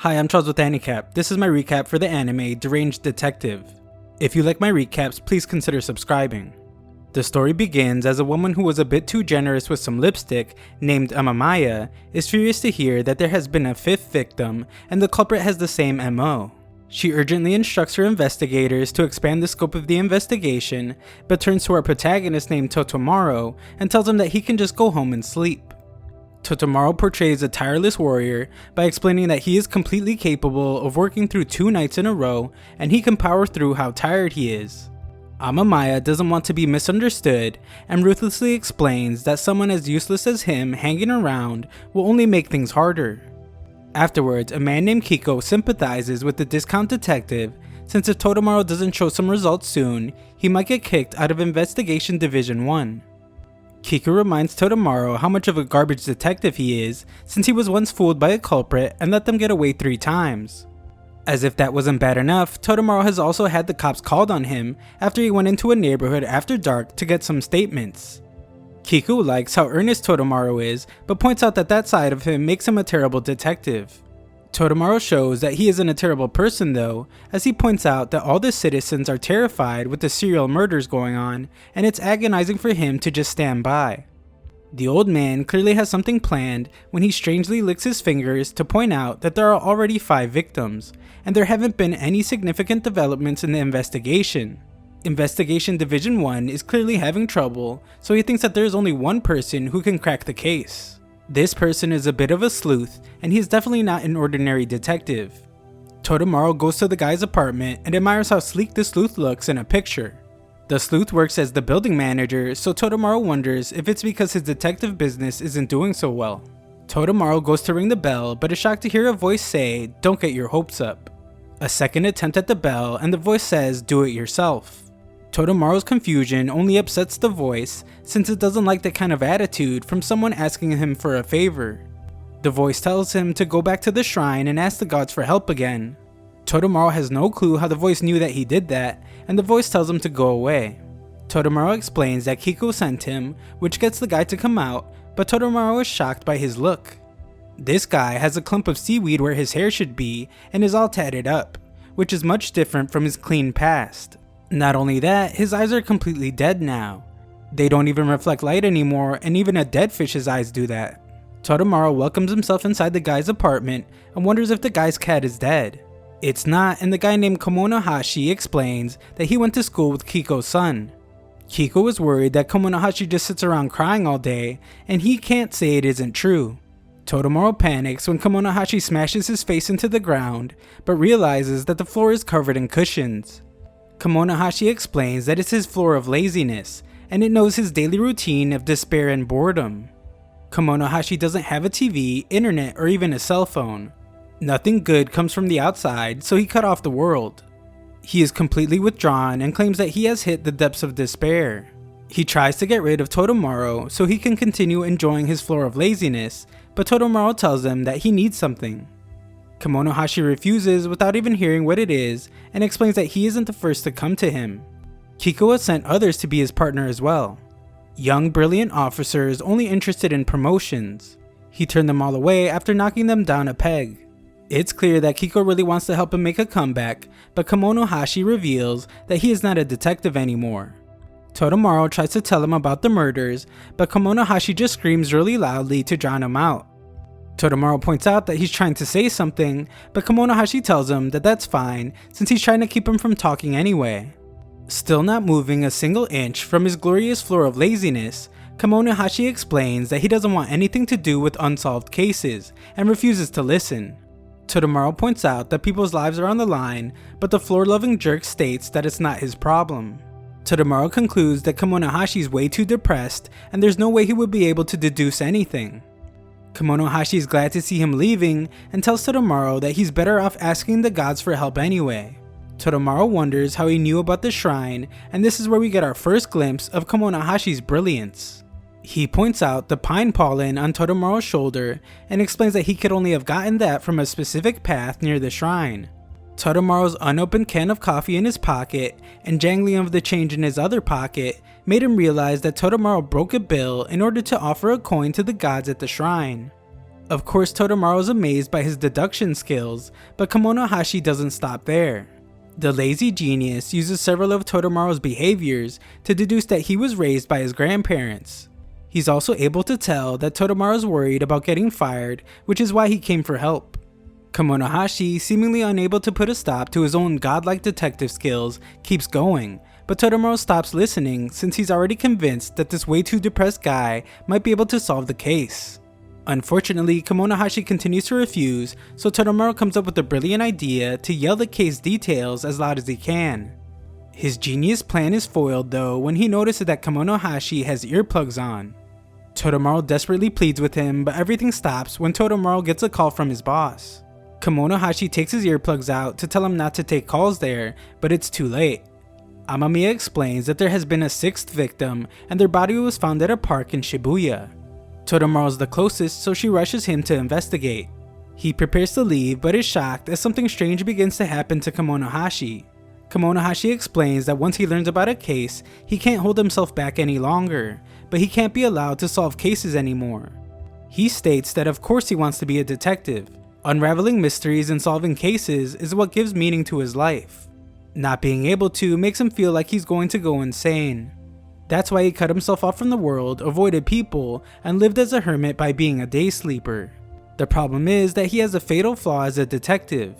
Hi, I'm Charles with AniCap. This is my recap for the anime Deranged Detective. If you like my recaps, please consider subscribing. The story begins as a woman who was a bit too generous with some lipstick, named Amamaya, is furious to hear that there has been a fifth victim and the culprit has the same MO. She urgently instructs her investigators to expand the scope of the investigation, but turns to our protagonist named Totomaro and tells him that he can just go home and sleep. Totomaro portrays a tireless warrior by explaining that he is completely capable of working through 2 nights in a row and he can power through how tired he is. Amamaya doesn't want to be misunderstood and ruthlessly explains that someone as useless as him hanging around will only make things harder. Afterwards, a man named Kiko sympathizes with the discount detective since if Totomaro doesn't show some results soon, he might get kicked out of Investigation Division 1. Kiko reminds Totomaro how much of a garbage detective he is since he was once fooled by a culprit and let them get away 3 times. As if that wasn't bad enough, Totomaro has also had the cops called on him after he went into a neighborhood after dark to get some statements. Kiko likes how earnest Totomaro is, but points out that side of him makes him a terrible detective. Totomaro shows that he isn't a terrible person though, as he points out that all the citizens are terrified with the serial murders going on, and it's agonizing for him to just stand by. The old man clearly has something planned when he strangely licks his fingers to point out that there are already 5 victims, and there haven't been any significant developments in the investigation. Investigation Division 1 is clearly having trouble, so he thinks that there is only one person who can crack the case. This person is a bit of a sleuth, and he is definitely not an ordinary detective. Totomaro goes to the guy's apartment and admires how sleek the sleuth looks in a picture. The sleuth works as the building manager, so Totomaro wonders if it's because his detective business isn't doing so well. Totomaro goes to ring the bell, but is shocked to hear a voice say, "Don't get your hopes up." A second attempt at the bell, and the voice says, "Do it yourself." Totomaro's confusion only upsets the voice since it doesn't like that kind of attitude from someone asking him for a favor. The voice tells him to go back to the shrine and ask the gods for help again. Totomaro has no clue how the voice knew that he did that, and the voice tells him to go away. Totomaro explains that Kiko sent him, which gets the guy to come out, but Totomaro is shocked by his look. This guy has a clump of seaweed where his hair should be and is all tatted up, which is much different from his clean past. Not only that, his eyes are completely dead now. They don't even reflect light anymore, and even a dead fish's eyes do that. Totomaro welcomes himself inside the guy's apartment and wonders if the guy's cat is dead. It's not, and the guy named Komonohashi explains that he went to school with Kiko's son. Kiko is worried that Komonohashi just sits around crying all day, and he can't say it isn't true. Totomaro panics when Komonohashi smashes his face into the ground, but realizes that the floor is covered in cushions. Komonohashi explains that it's his floor of laziness, and it knows his daily routine of despair and boredom. Komonohashi doesn't have a TV, internet, or even a cell phone. Nothing good comes from the outside, so he cut off the world. He is completely withdrawn and claims that he has hit the depths of despair. He tries to get rid of Totomaro so he can continue enjoying his floor of laziness, but Totomaro tells him that he needs something. Komonohashi refuses without even hearing what it is and explains that he isn't the first to come to him. Kiko has sent others to be his partner as well. Young, brilliant officers only interested in promotions. He turned them all away after knocking them down a peg. It's clear that Kiko really wants to help him make a comeback, but Komonohashi reveals that he is not a detective anymore. Totomaro tries to tell him about the murders, but Komonohashi just screams really loudly to drown him out. Totomaro points out that he's trying to say something, but Komonohashi tells him that that's fine since he's trying to keep him from talking anyway. Still not moving a single inch from his glorious floor of laziness, Komonohashi explains that he doesn't want anything to do with unsolved cases and refuses to listen. Totomaro points out that people's lives are on the line, but the floor-loving jerk states that it's not his problem. Totomaro concludes that Komonohashi is way too depressed and there's no way he would be able to deduce anything. Komonohashi is glad to see him leaving and tells Totomaro that he's better off asking the gods for help anyway. Totomaro wonders how he knew about the shrine, and this is where we get our first glimpse of Komonohashi's brilliance. He points out the pine pollen on Totomaro's shoulder and explains that he could only have gotten that from a specific path near the shrine. Totomaro's unopened can of coffee in his pocket and jangling of the change in his other pocket made him realize that Totomaro broke a bill in order to offer a coin to the gods at the shrine. Of course, Todoromaru is amazed by his deduction skills, but Kemonohashi doesn't stop there. The lazy genius uses several of Todoromaru's behaviors to deduce that he was raised by his grandparents. He's also able to tell that Todoromaru is worried about getting fired, which is why he came for help. Kemonohashi, seemingly unable to put a stop to his own godlike detective skills, keeps going, but Todoromaru stops listening since he's already convinced that this way too depressed guy might be able to solve the case. Unfortunately, Kemonohashi continues to refuse, so Todoromaru comes up with a brilliant idea to yell the case details as loud as he can. His genius plan is foiled though when he notices that Kemonohashi has earplugs on. Todoromaru desperately pleads with him, but everything stops when Todoromaru gets a call from his boss. Kemonohashi takes his earplugs out to tell him not to take calls there, but it's too late. Amamiya explains that there has been a sixth victim and their body was found at a park in Shibuya. Todoromaru is the closest, so she rushes him to investigate. He prepares to leave but is shocked as something strange begins to happen to Kemonohashi. Kemonohashi explains that once he learns about a case, he can't hold himself back any longer, but he can't be allowed to solve cases anymore. He states that of course he wants to be a detective. Unraveling mysteries and solving cases is what gives meaning to his life. Not being able to makes him feel like he's going to go insane. That's why he cut himself off from the world, avoided people, and lived as a hermit by being a day sleeper. The problem is that he has a fatal flaw as a detective.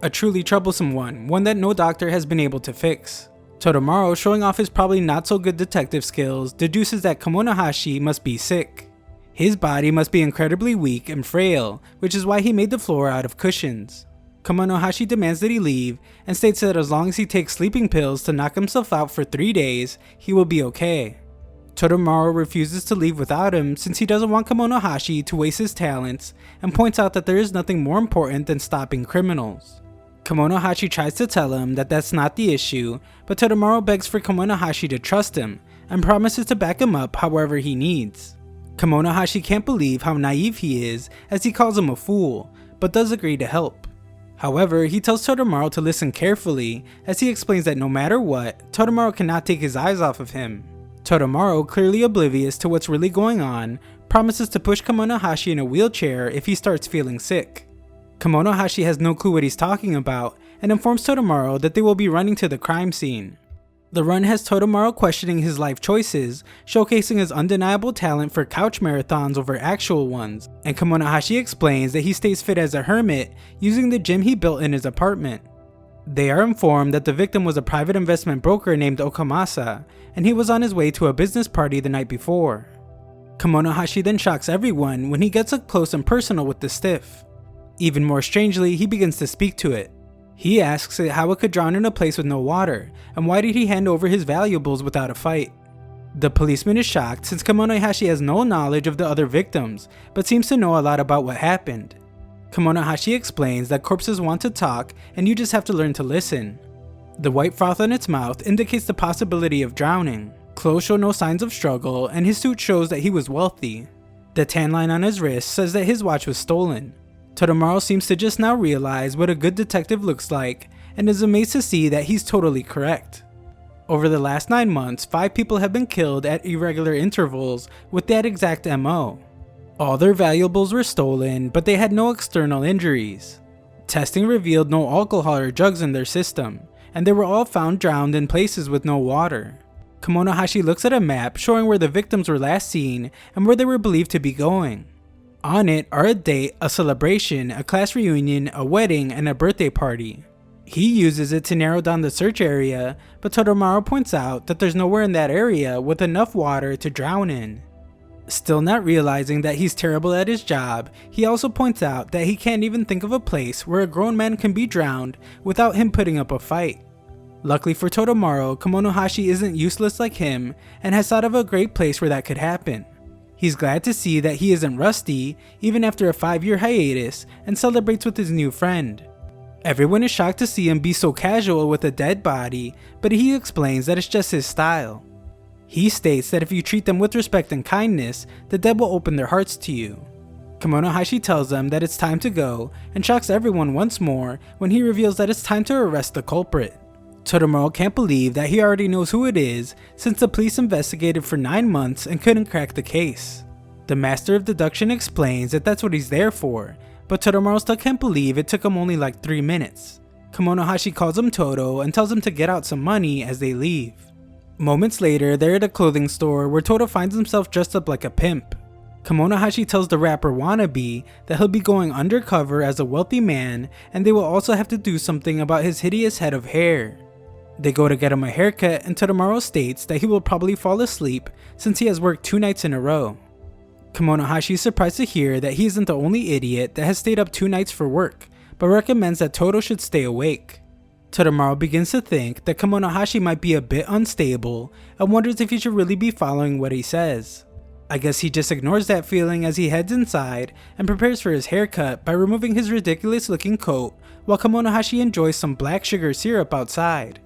A truly troublesome one that no doctor has been able to fix. Todoromaru, showing off his probably not so good detective skills, deduces that Kemonohashi must be sick. His body must be incredibly weak and frail, which is why he made the floor out of cushions. Kemonohashi demands that he leave and states that as long as he takes sleeping pills to knock himself out for 3 days, he will be okay. Todoromaru refuses to leave without him since he doesn't want Kemonohashi to waste his talents and points out that there is nothing more important than stopping criminals. Kemonohashi tries to tell him that that's not the issue, but Todoromaru begs for Kemonohashi to trust him and promises to back him up however he needs. Kemonohashi can't believe how naive he is as he calls him a fool, but does agree to help. However, he tells Todoromaru to listen carefully as he explains that no matter what, Todoromaru cannot take his eyes off of him. Todoromaru, clearly oblivious to what's really going on, promises to push Kemonohashi in a wheelchair if he starts feeling sick. Kemonohashi has no clue what he's talking about and informs Todoromaru that they will be running to the crime scene. The run has Todoromaru questioning his life choices, showcasing his undeniable talent for couch marathons over actual ones, and Kemonohashi explains that he stays fit as a hermit using the gym he built in his apartment. They are informed that the victim was a private investment broker named Okamasa, and he was on his way to a business party the night before. Kemonohashi then shocks everyone when he gets up close and personal with the stiff. Even more strangely, he begins to speak to it. He asks it how it could drown in a place with no water, and why did he hand over his valuables without a fight. The policeman is shocked since Kemonohashi has no knowledge of the other victims, but seems to know a lot about what happened. Kemonohashi explains that corpses want to talk and you just have to learn to listen. The white froth on its mouth indicates the possibility of drowning. Clothes show no signs of struggle, and his suit shows that he was wealthy. The tan line on his wrist says that his watch was stolen. Todoromaru seems to just now realize what a good detective looks like and is amazed to see that he's totally correct. Over the last 9 months, 5 people have been killed at irregular intervals with that exact MO. All their valuables were stolen, but they had no external injuries. Testing revealed no alcohol or drugs in their system, and they were all found drowned in places with no water. Kemonohashi looks at a map showing where the victims were last seen and where they were believed to be going. On it are a date, a celebration, a class reunion, a wedding, and a birthday party. He uses it to narrow down the search area, but Todoromaru points out that there's nowhere in that area with enough water to drown in. Still not realizing that he's terrible at his job, he also points out that he can't even think of a place where a grown man can be drowned without him putting up a fight. Luckily for Todoromaru, Kemonohashi isn't useless like him and has thought of a great place where that could happen. He's glad to see that he isn't rusty, even after a 5-year hiatus, and celebrates with his new friend. Everyone is shocked to see him be so casual with a dead body, but he explains that it's just his style. He states that if you treat them with respect and kindness, the dead will open their hearts to you. Kemonohashi tells them that it's time to go, and shocks everyone once more when he reveals that it's time to arrest the culprit. Todoromaru can't believe that he already knows who it is, since the police investigated for 9 months and couldn't crack the case. The master of deduction explains that that's what he's there for, but Todoromaru still can't believe it took him only like 3 minutes. Kemonohashi calls him Todo and tells him to get out some money as they leave. Moments later, they're at a clothing store where Todo finds himself dressed up like a pimp. Kemonohashi tells the rapper Wannabe that he'll be going undercover as a wealthy man, and they will also have to do something about his hideous head of hair. They go to get him a haircut, and Todoromaru states that he will probably fall asleep since he has worked 2 nights in a row. Kemonohashi is surprised to hear that he isn't the only idiot that has stayed up 2 nights for work, but recommends that Todo should stay awake. Todoromaru begins to think that Kemonohashi might be a bit unstable and wonders if he should really be following what he says. I guess he just ignores that feeling as he heads inside and prepares for his haircut by removing his ridiculous looking coat while Kemonohashi enjoys some black sugar syrup outside.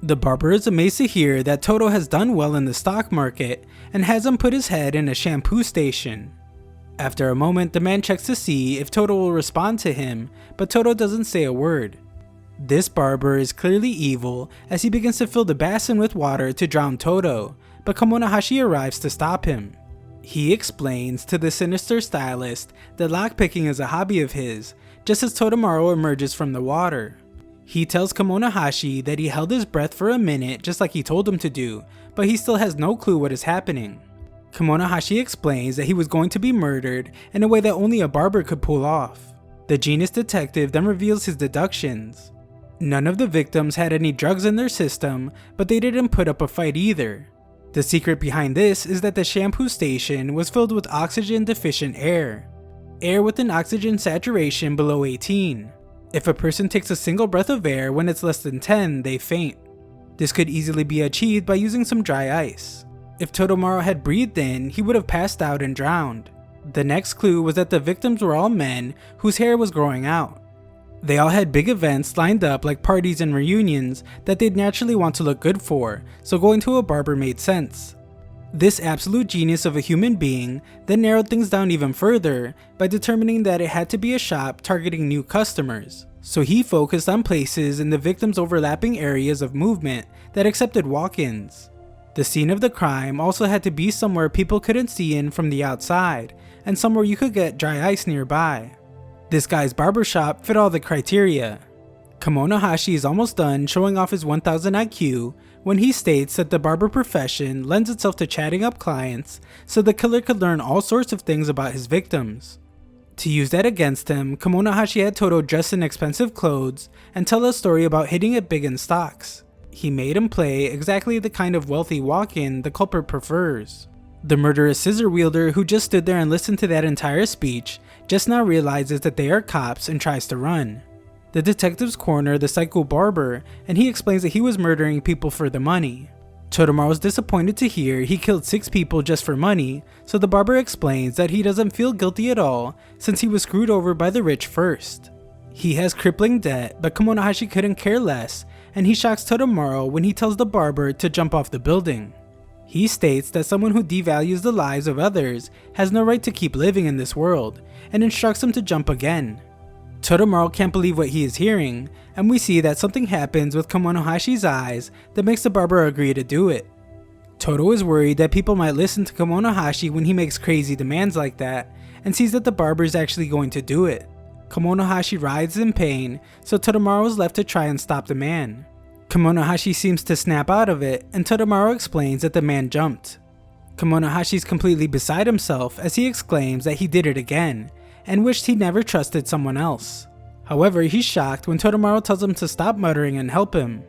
The barber is amazed to hear that Todo has done well in the stock market and has him put his head in a shampoo station. After a moment, the man checks to see if Todo will respond to him, but Todo doesn't say a word. This barber is clearly evil as he begins to fill the basin with water to drown Todo, but Kemonohashi arrives to stop him. He explains to the sinister stylist that lockpicking is a hobby of his, just as Todoromaru emerges from the water. He tells Kemonohashi that he held his breath for a minute just like he told him to do, but he still has no clue what is happening. Kemonohashi explains that he was going to be murdered in a way that only a barber could pull off. The genius detective then reveals his deductions. None of the victims had any drugs in their system, but they didn't put up a fight either. The secret behind this is that the shampoo station was filled with oxygen deficient air. Air with an oxygen saturation below 18. If a person takes a single breath of air when it's less than 10, they faint. This could easily be achieved by using some dry ice. If Todoromaru had breathed in, he would have passed out and drowned. The next clue was that the victims were all men whose hair was growing out. They all had big events lined up like parties and reunions that they'd naturally want to look good for, so going to a barber made sense. This absolute genius of a human being then narrowed things down even further by determining that it had to be a shop targeting new customers, so he focused on places in the victims' overlapping areas of movement that accepted walk-ins. The scene of the crime also had to be somewhere people couldn't see in from the outside, and somewhere you could get dry ice nearby. This guy's barbershop fit all the criteria. Kemonohashi is almost done showing off his 1000 IQ when he states that the barber profession lends itself to chatting up clients so the killer could learn all sorts of things about his victims. To use that against him, Kemonohashi had Todo dress in expensive clothes and tell a story about hitting it big in stocks. He made him play exactly the kind of wealthy walk-in the culprit prefers. The murderous scissor wielder who just stood there and listened to that entire speech just now realizes that they are cops and tries to run. The detectives corner the psycho barber and he explains that he was murdering people for the money. Todoromaru is disappointed to hear he killed 6 people just for money, so the barber explains that he doesn't feel guilty at all since he was screwed over by the rich first. He has crippling debt, but Kemonohashi couldn't care less, and he shocks Todoromaru when he tells the barber to jump off the building. He states that someone who devalues the lives of others has no right to keep living in this world, and instructs him to jump again. Todoromaru can't believe what he is hearing, and we see that something happens with Kemonohashi's eyes that makes the barber agree to do it. Todo is worried that people might listen to Kemonohashi when he makes crazy demands like that, and sees that the barber is actually going to do it. Kemonohashi writhes in pain, so Todoromaru is left to try and stop the man. Kemonohashi seems to snap out of it, and Todoromaru explains that the man jumped. Kemonohashi is completely beside himself as he exclaims that he did it again, and wished he never trusted someone else. However, he's shocked when Todoromaru tells him to stop muttering and help him.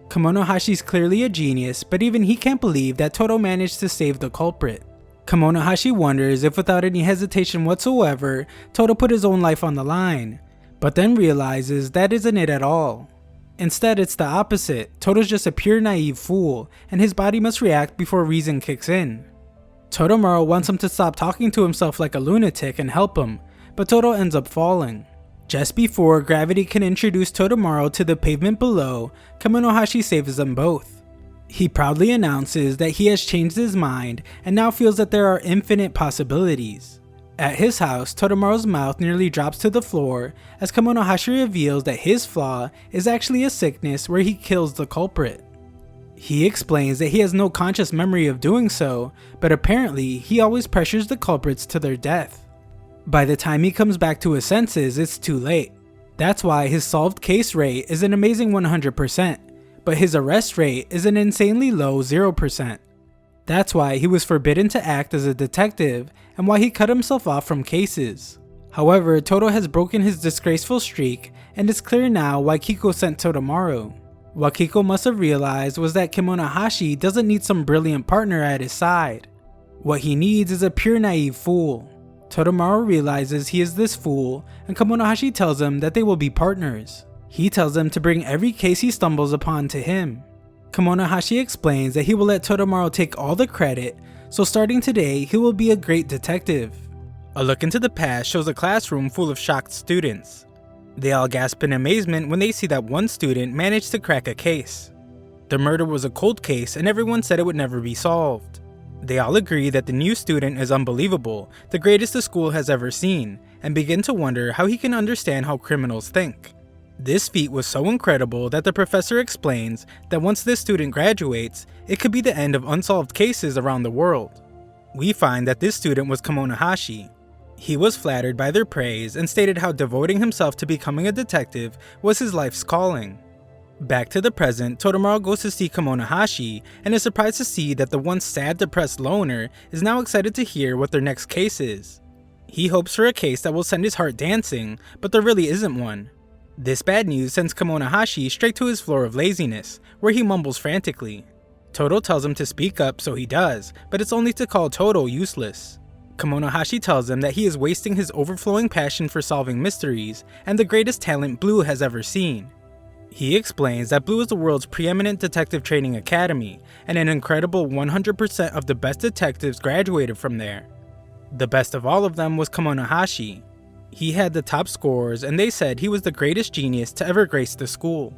Kemonohashi is clearly a genius, but even he can't believe that Todo managed to save the culprit. Kemonohashi wonders if without any hesitation whatsoever, Todo put his own life on the line, but then realizes that isn't it at all. Instead, it's the opposite. Todo's just a pure naive fool, and his body must react before reason kicks in. Todoromaru wants him to stop talking to himself like a lunatic and help him, but Todo ends up falling. Just before gravity can introduce Todoromaru to the pavement below, Kemonohashi saves them both. He proudly announces that he has changed his mind and now feels that there are infinite possibilities. At his house, Todoromaru's mouth nearly drops to the floor as Kemonohashi reveals that his flaw is actually a sickness where he kills the culprit. He explains that he has no conscious memory of doing so, but apparently he always pressures the culprits to their death. By the time he comes back to his senses, it's too late. That's why his solved case rate is an amazing 100%, but his arrest rate is an insanely low 0%. That's why he was forbidden to act as a detective and why he cut himself off from cases. However, Todo has broken his disgraceful streak, and it's clear now why Kiko sent Todamaru. What Kiko must have realized was that Kemonohashi doesn't need some brilliant partner at his side. What he needs is a pure naive fool. Todamaru realizes he is this fool, and Kemonohashi tells him that they will be partners. He tells him to bring every case he stumbles upon to him. Kemonohashi explains that he will let Todamaru take all the credit, so starting today he will be a great detective. A look into the past shows a classroom full of shocked students. They all gasp in amazement when they see that one student managed to crack a case. The murder was a cold case and everyone said it would never be solved. They all agree that the new student is unbelievable, the greatest the school has ever seen, and begin to wonder how he can understand how criminals think. This feat was so incredible that the professor explains that once this student graduates, it could be the end of unsolved cases around the world. We find that this student was Kemonohashi. He was flattered by their praise and stated how devoting himself to becoming a detective was his life's calling. Back to the present, Todamaru goes to see Kemonohashi and is surprised to see that the once sad, depressed loner is now excited to hear what their next case is. He hopes for a case that will send his heart dancing, but there really isn't one. This bad news sends Kemonohashi straight to his floor of laziness, where he mumbles frantically. Todo tells him to speak up, so he does, but it's only to call Todo useless. Kemonohashi tells him that he is wasting his overflowing passion for solving mysteries and the greatest talent Blue has ever seen. He explains that Blue is the world's preeminent detective training academy, and an incredible 100% of the best detectives graduated from there. The best of all of them was Kemonohashi. He had the top scores, and they said he was the greatest genius to ever grace the school.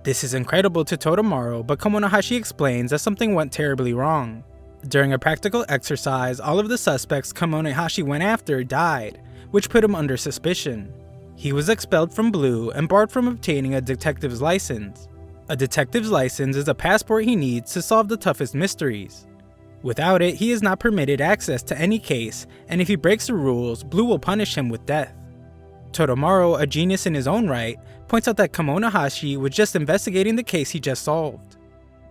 This is incredible to Todamaru, but Kemonohashi explains that something went terribly wrong. During a practical exercise, all of the suspects Kemonohashi went after died, which put him under suspicion. He was expelled from Blue and barred from obtaining a detective's license. A detective's license is a passport he needs to solve the toughest mysteries. Without it, he is not permitted access to any case, and if he breaks the rules, Blue will punish him with death. Todamaru, a genius in his own right, points out that Kemonohashi was just investigating the case he just solved.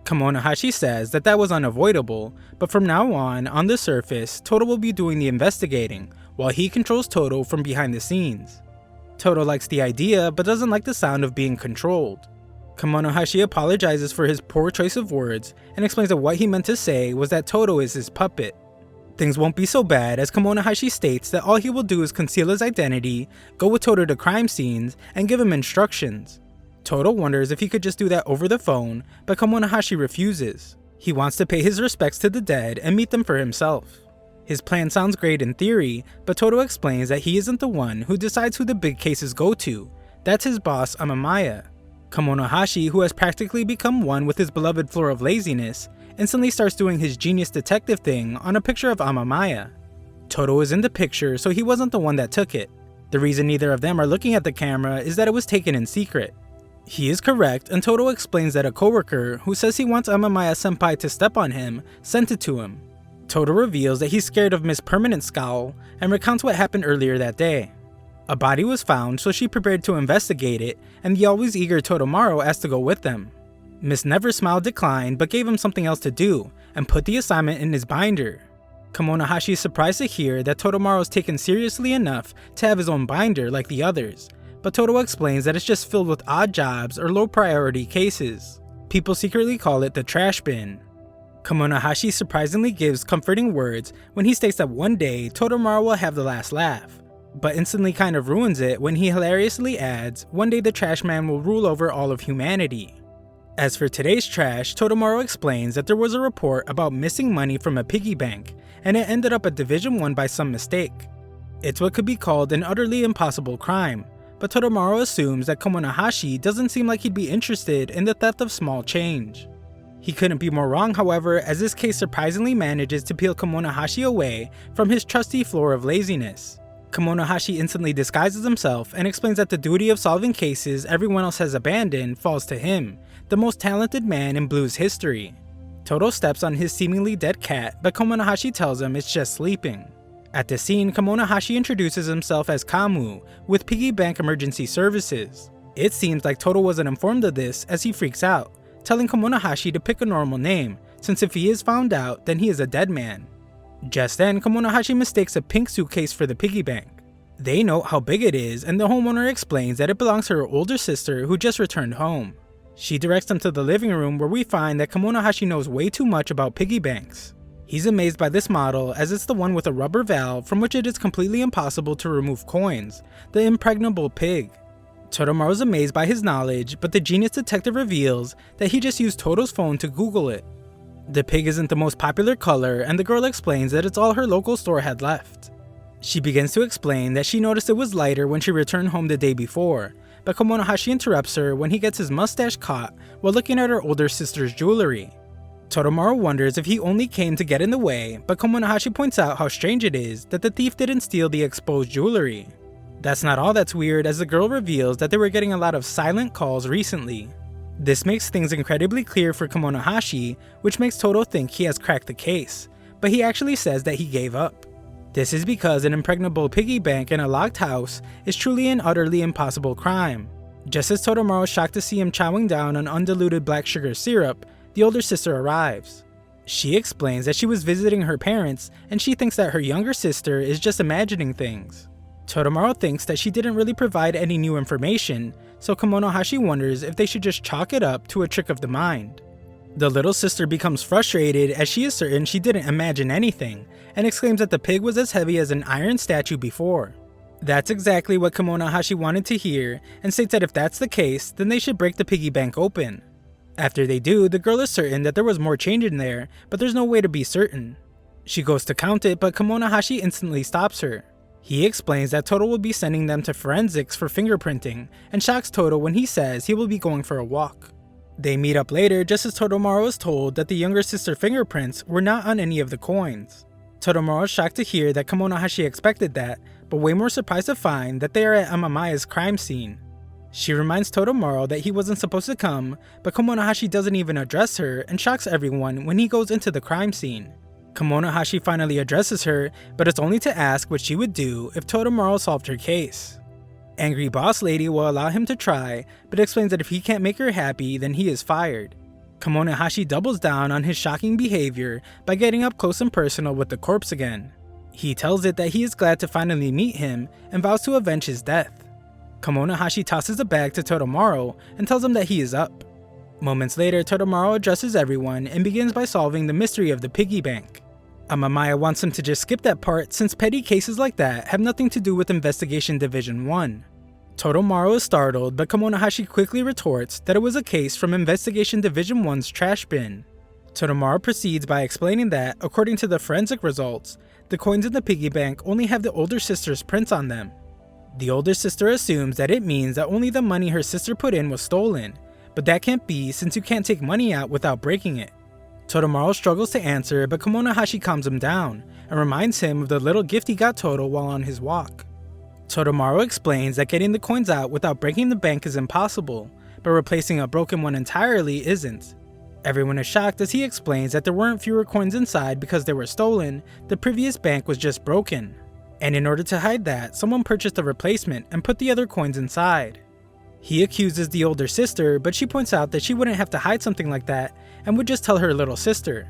Kemonohashi says that that was unavoidable, but from now on the surface, Todo will be doing the investigating, while he controls Todo from behind the scenes. Todo likes the idea, but doesn't like the sound of being controlled. Kemonohashi apologizes for his poor choice of words, and explains that what he meant to say was that Todo is his puppet. Things won't be so bad, as Kemonohashi states that all he will do is conceal his identity, go with Todo to crime scenes, and give him instructions. Todo wonders if he could just do that over the phone, but Kemonohashi refuses. He wants to pay his respects to the dead and meet them for himself. His plan sounds great in theory, but Todo explains that he isn't the one who decides who the big cases go to. That's his boss, Amamiya. Kemonohashi, who has practically become one with his beloved floor of laziness, instantly starts doing his genius detective thing on a picture of Amamiya. Todo is in the picture, so he wasn't the one that took it. The reason neither of them are looking at the camera is that it was taken in secret. He is correct, and Todo explains that a coworker who says he wants Amamiya-senpai to step on him sent it to him. Todo reveals that he's scared of Miss Permanent Scowl and recounts what happened earlier that day. A body was found, so she prepared to investigate it, and the always eager Todamaru asked to go with them. Miss Neversmile declined, but gave him something else to do, and put the assignment in his binder. Kemonohashi is surprised to hear that Todamaru is taken seriously enough to have his own binder like the others, but Todo explains that it's just filled with odd jobs or low priority cases. People secretly call it the trash bin. Kemonohashi surprisingly gives comforting words when he states that one day Todamaru will have the last laugh, but instantly kind of ruins it when he hilariously adds, one day the trash man will rule over all of humanity. As for today's trash, Todamaru explains that there was a report about missing money from a piggy bank, and it ended up at Division 1 by some mistake. It's what could be called an utterly impossible crime, but Todamaru assumes that Kemonohashi doesn't seem like he'd be interested in the theft of small change. He couldn't be more wrong, however, as this case surprisingly manages to peel Kemonohashi away from his trusty floor of laziness. Kemonohashi instantly disguises himself and explains that the duty of solving cases everyone else has abandoned falls to him, the most talented man in Blue's history. Todo steps on his seemingly dead cat, but Kemonohashi tells him it's just sleeping. At the scene, Kemonohashi introduces himself as Kamu with Piggy Bank Emergency Services. It seems like Todo wasn't informed of this as he freaks out, telling Kemonohashi to pick a normal name, since if he is found out, then he is a dead man. Just then, Kemonohashi mistakes a pink suitcase for the piggy bank. They note how big it is, and the homeowner explains that it belongs to her older sister who just returned home. She directs them to the living room where we find that Kemonohashi knows way too much about piggy banks. He's amazed by this model as it's the one with a rubber valve from which it is completely impossible to remove coins, the impregnable pig. Toromaru's amazed by his knowledge, but the genius detective reveals that he just used Todo's phone to Google it. The pig isn't the most popular color, and the girl explains that it's all her local store had left. She begins to explain that she noticed it was lighter when she returned home the day before, but Kemonohashi interrupts her when he gets his mustache caught while looking at her older sister's jewelry. Toromaru wonders if he only came to get in the way, but Kemonohashi points out how strange it is that the thief didn't steal the exposed jewelry. That's not all that's weird, as the girl reveals that they were getting a lot of silent calls recently. This makes things incredibly clear for Kemonohashi, which makes Todo think he has cracked the case, but he actually says that he gave up. This is because an impregnable piggy bank in a locked house is truly an utterly impossible crime. Just as Toromaru is shocked to see him chowing down on undiluted black sugar syrup, the older sister arrives. She explains that she was visiting her parents and she thinks that her younger sister is just imagining things. Toromaru thinks that she didn't really provide any new information, so Kemonohashi wonders if they should just chalk it up to a trick of the mind. The little sister becomes frustrated as she is certain she didn't imagine anything, and exclaims that the pig was as heavy as an iron statue before. That's exactly what Kemonohashi wanted to hear, and states that if that's the case, then they should break the piggy bank open. After they do, the girl is certain that there was more change in there, but there's no way to be certain. She goes to count it, but Kemonohashi instantly stops her. He explains that Todo will be sending them to forensics for fingerprinting, and shocks Todo when he says he will be going for a walk. They meet up later just as Toromaru is told that the younger sister's fingerprints were not on any of the coins. Toromaru is shocked to hear that Kemonohashi expected that, but way more surprised to find that they are at Amamaya's crime scene. She reminds Toromaru that he wasn't supposed to come, but Kemonohashi doesn't even address her and shocks everyone when he goes into the crime scene. Kemonohashi finally addresses her, but it's only to ask what she would do if Toromaru solved her case. Angry boss lady will allow him to try, but explains that if he can't make her happy, then he is fired. Kemonohashi doubles down on his shocking behavior by getting up close and personal with the corpse again. He tells it that he is glad to finally meet him and vows to avenge his death. Kemonohashi tosses a bag to Toromaru and tells him that he is up. Moments later, Toromaru addresses everyone and begins by solving the mystery of the piggy bank. Amamaya wants him to just skip that part since petty cases like that have nothing to do with Investigation Division 1. Toromaru is startled, but Kemonohashi quickly retorts that it was a case from Investigation Division 1's trash bin. Toromaru proceeds by explaining that, according to the forensic results, the coins in the piggy bank only have the older sister's prints on them. The older sister assumes that it means that only the money her sister put in was stolen, but that can't be since you can't take money out without breaking it. Toromaru struggles to answer, but Kemonohashi calms him down and reminds him of the little gift he got Todo while on his walk. Toromaru explains that getting the coins out without breaking the bank is impossible, but replacing a broken one entirely isn't. Everyone is shocked as he explains that there weren't fewer coins inside because they were stolen, the previous bank was just broken. And in order to hide that, someone purchased a replacement and put the other coins inside. He accuses the older sister, but she points out that she wouldn't have to hide something like that and would just tell her little sister.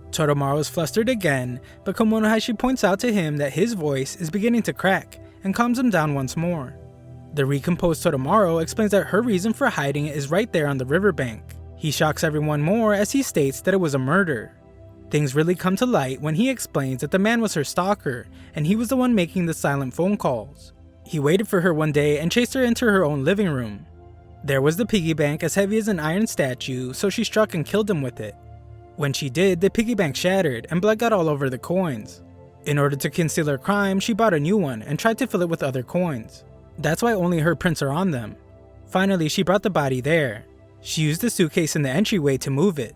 Toromaru is flustered again, but Kemonohashi points out to him that his voice is beginning to crack and calms him down once more. The recomposed Toromaru explains that her reason for hiding it is right there on the riverbank. He shocks everyone more as he states that it was a murder. Things really come to light when he explains that the man was her stalker and he was the one making the silent phone calls. He waited for her one day and chased her into her own living room. There was the piggy bank as heavy as an iron statue, so she struck and killed him with it. When she did, the piggy bank shattered and blood got all over the coins. In order to conceal her crime, she bought a new one and tried to fill it with other coins. That's why only her prints are on them. Finally, she brought the body there. She used the suitcase in the entryway to move it.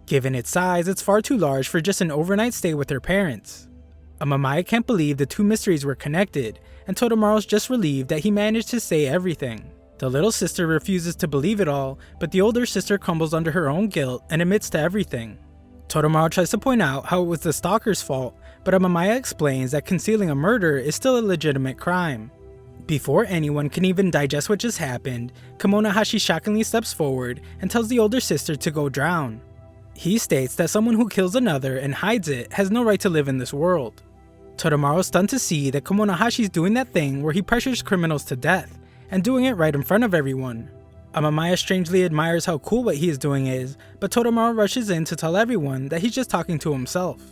Given its size, it's far too large for just an overnight stay with her parents. Amamaya can't believe the two mysteries were connected, and Toromaru's just relieved that he managed to say everything. The little sister refuses to believe it all, but the older sister crumbles under her own guilt and admits to everything. Todoromaru tries to point out how it was the stalker's fault, but Amamiya explains that concealing a murder is still a legitimate crime. Before anyone can even digest what just happened, Kemonohashi shockingly steps forward and tells the older sister to go drown. He states that someone who kills another and hides it has no right to live in this world. Todoromaru is stunned to see that Kemonohashi is doing that thing where he pressures criminals to death, and doing it right in front of everyone. Amamiya strangely admires how cool what he is doing is, but Todoromaru rushes in to tell everyone that he's just talking to himself.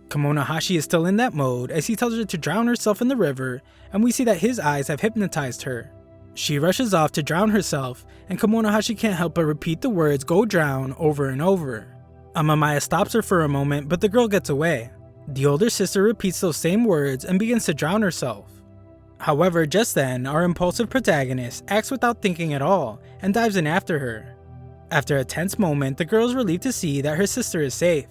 Kemonohashi is still in that mode as he tells her to drown herself in the river, and we see that his eyes have hypnotized her. She rushes off to drown herself, and Kemonohashi can't help but repeat the words "go drown" over and over. Amamiya stops her for a moment, but the girl gets away. The older sister repeats those same words and begins to drown herself. However, just then, our impulsive protagonist acts without thinking at all and dives in after her. After a tense moment, the girl is relieved to see that her sister is safe.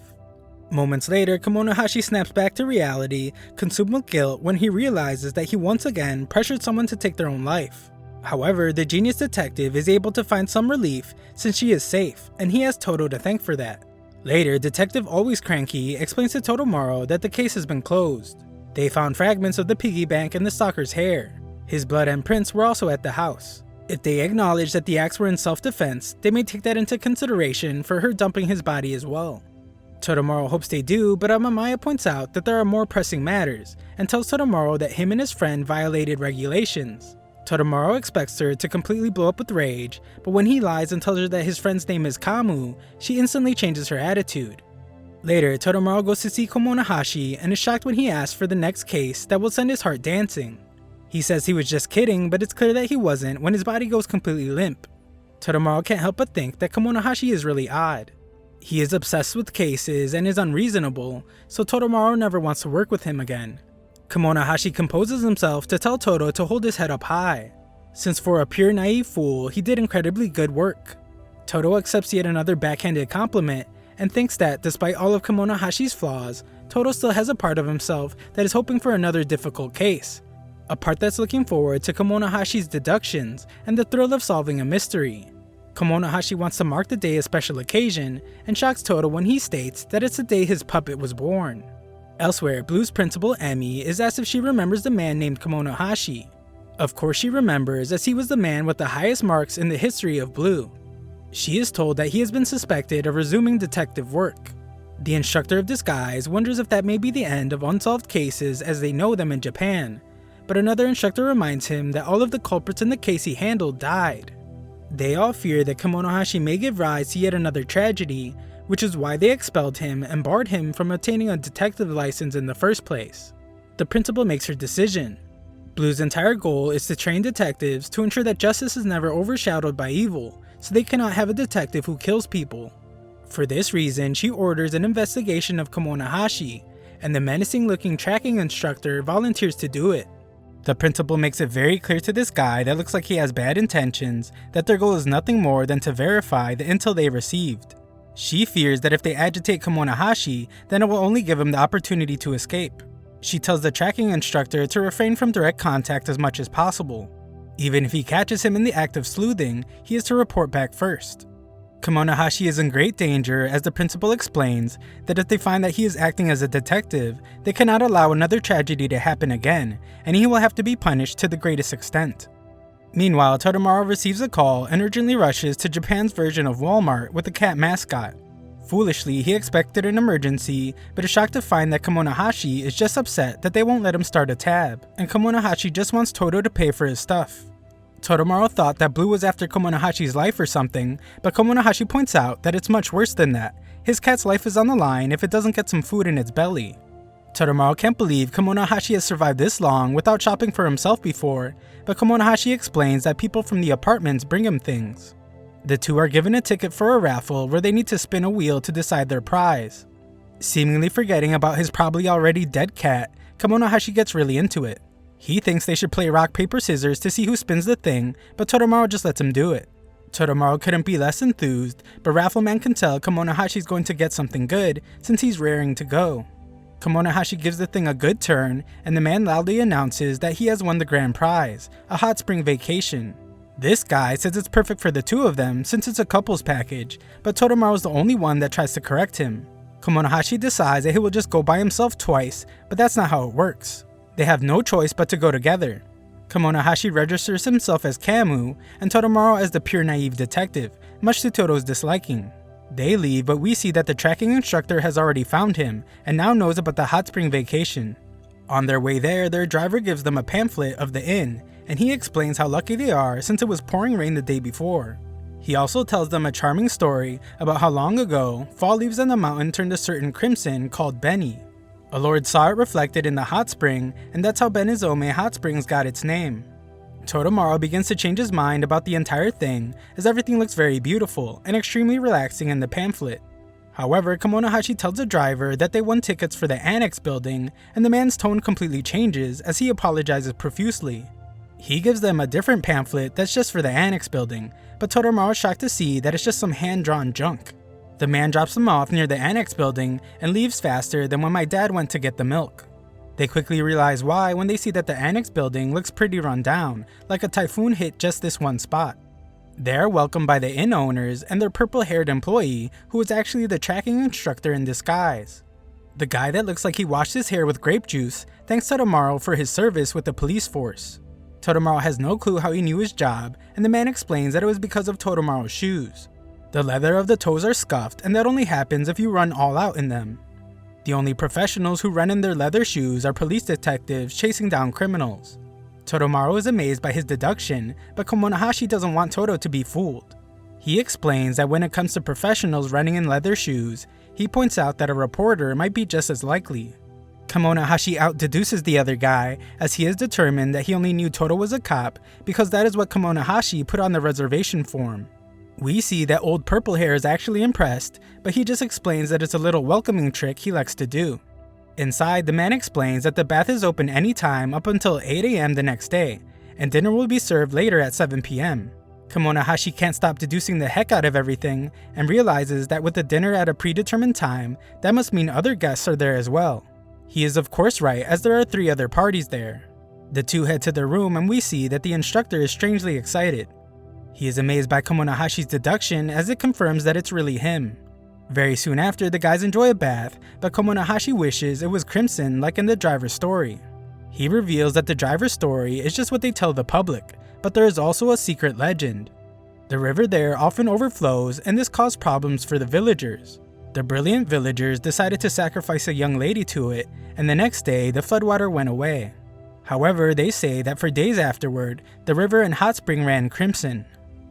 Moments later, Kemonohashi snaps back to reality, consumed with guilt when he realizes that he once again pressured someone to take their own life. However, the genius detective is able to find some relief since she is safe, and he has Todo to thank for that. Later, Detective Always Cranky explains to Todoromaru that the case has been closed. They found fragments of the piggy bank and the stalker's hair. His blood and prints were also at the house. If they acknowledge that the acts were in self-defense, they may take that into consideration for her dumping his body as well. Todoromaru hopes they do, but Amamiya points out that there are more pressing matters, and tells Todoromaru that him and his friend violated regulations. Todoromaru expects her to completely blow up with rage, but when he lies and tells her that his friend's name is Kamu, she instantly changes her attitude. Later, Todoromaru goes to see Kemonohashi and is shocked when he asks for the next case that will send his heart dancing. He says he was just kidding, but it's clear that he wasn't when his body goes completely limp. Todoromaru can't help but think that Kemonohashi is really odd. He is obsessed with cases and is unreasonable, so Todoromaru never wants to work with him again. Kemonohashi composes himself to tell Todo to hold his head up high, since for a pure naive fool, he did incredibly good work. Todo accepts yet another backhanded compliment, and thinks that, despite all of Kemonohashi's flaws, Todo still has a part of himself that is hoping for another difficult case. A part that's looking forward to Kemonohashi's deductions and the thrill of solving a mystery. Kemonohashi wants to mark the day a special occasion, and shocks Todo when he states that it's the day his puppet was born. Elsewhere, Blue's principal, Emi, is asked if she remembers the man named Kemonohashi. Of course she remembers, as he was the man with the highest marks in the history of Blue. She is told that he has been suspected of resuming detective work. The instructor of disguise wonders if that may be the end of unsolved cases as they know them in Japan, but another instructor reminds him that all of the culprits in the case he handled died. They all fear that Kemonohashi may give rise to yet another tragedy, which is why they expelled him and barred him from obtaining a detective license in the first place. The principal makes her decision. Blue's entire goal is to train detectives to ensure that justice is never overshadowed by evil, so they cannot have a detective who kills people. For this reason, she orders an investigation of Kemonohashi, and the menacing-looking tracking instructor volunteers to do it. The principal makes it very clear to this guy that looks like he has bad intentions that their goal is nothing more than to verify the intel they received. She fears that if they agitate Kemonohashi, then it will only give him the opportunity to escape. She tells the tracking instructor to refrain from direct contact as much as possible. Even if he catches him in the act of sleuthing, he is to report back first. Kemonohashi is in great danger as the principal explains that if they find that he is acting as a detective, they cannot allow another tragedy to happen again, and he will have to be punished to the greatest extent. Meanwhile, Todoromaru receives a call and urgently rushes to Japan's version of Walmart with a cat mascot. Foolishly, he expected an emergency, but is shocked to find that Kemonohashi is just upset that they won't let him start a tab, and Kemonohashi just wants Todo to pay for his stuff. Todoromaru thought that Blue was after Kemonohashi's life or something, but Kemonohashi points out that it's much worse than that. His cat's life is on the line if it doesn't get some food in its belly. Todoromaru can't believe Kemonohashi has survived this long without shopping for himself before, but Kemonohashi explains that people from the apartments bring him things. The two are given a ticket for a raffle where they need to spin a wheel to decide their prize. Seemingly forgetting about his probably already dead cat, Kemonohashi gets really into it. He thinks they should play rock paper scissors to see who spins the thing, but Todoromaru just lets him do it. Todoromaru couldn't be less enthused, but Raffleman can tell Kemonohashi's going to get something good since he's raring to go. Kemonohashi gives the thing a good turn, and the man loudly announces that he has won the grand prize, a hot spring vacation. This guy says it's perfect for the two of them since it's a couples package, but Totemaru's the only one that tries to correct him. Kemonohashi decides that he will just go by himself twice, but that's not how it works. They have no choice but to go together. Kemonohashi registers himself as Camu, and Totemaru as the pure naive detective, much to Toto's disliking. They leave, but we see that the tracking instructor has already found him, and now knows about the hot spring vacation. On their way there, their driver gives them a pamphlet of the inn, and he explains how lucky they are since it was pouring rain the day before. He also tells them a charming story about how long ago, fall leaves on the mountain turned a certain crimson called Beni. A lord saw it reflected in the hot spring, and that's how Benizome Hot Springs got its name. Totemaru begins to change his mind about the entire thing, as everything looks very beautiful and extremely relaxing in the pamphlet. However, Kemonohashi tells the driver that they won tickets for the annex building, and the man's tone completely changes as he apologizes profusely. He gives them a different pamphlet that's just for the annex building, but Totemaru is shocked to see that it's just some hand-drawn junk. The man drops them off near the annex building and leaves faster than when my dad went to get the milk. They quickly realize why when they see that the annex building looks pretty run down, like a typhoon hit just this one spot. They are welcomed by the inn owners and their purple-haired employee, who is actually the tracking instructor in disguise. The guy that looks like he washed his hair with grape juice thanks Totemaru for his service with the police force. Totemaru has no clue how he knew his job, and the man explains that it was because of Totemaru's shoes. The leather of the toes are scuffed, and that only happens if you run all out in them. The only professionals who run in their leather shoes are police detectives chasing down criminals. Totemaru is amazed by his deduction, but Kemonohashi doesn't want Toto to be fooled. He explains that when it comes to professionals running in leather shoes, he points out that a reporter might be just as likely. Kemonohashi out-deduces the other guy, as he is determined that he only knew Toto was a cop because that is what Kemonohashi put on the reservation form. We see that old purple hair is actually impressed, but he just explains that it's a little welcoming trick he likes to do. Inside, the man explains that the bath is open anytime up until 8 AM the next day, and dinner will be served later at 7 PM. Kemonohashi can't stop deducing the heck out of everything, and realizes that with the dinner at a predetermined time, that must mean other guests are there as well. He is of course right, as there are 3 other parties there. The two head to their room, and we see that the instructor is strangely excited. He is amazed by Kemonohashi's deduction, as it confirms that it's really him. Very soon after, the guys enjoy a bath, but Kemonohashi wishes it was crimson like in the driver's story. He reveals that the driver's story is just what they tell the public, but there is also a secret legend. The river there often overflows, and this caused problems for the villagers. The brilliant villagers decided to sacrifice a young lady to it, and the next day the floodwater went away. However, they say that for days afterward, the river and hot spring ran crimson.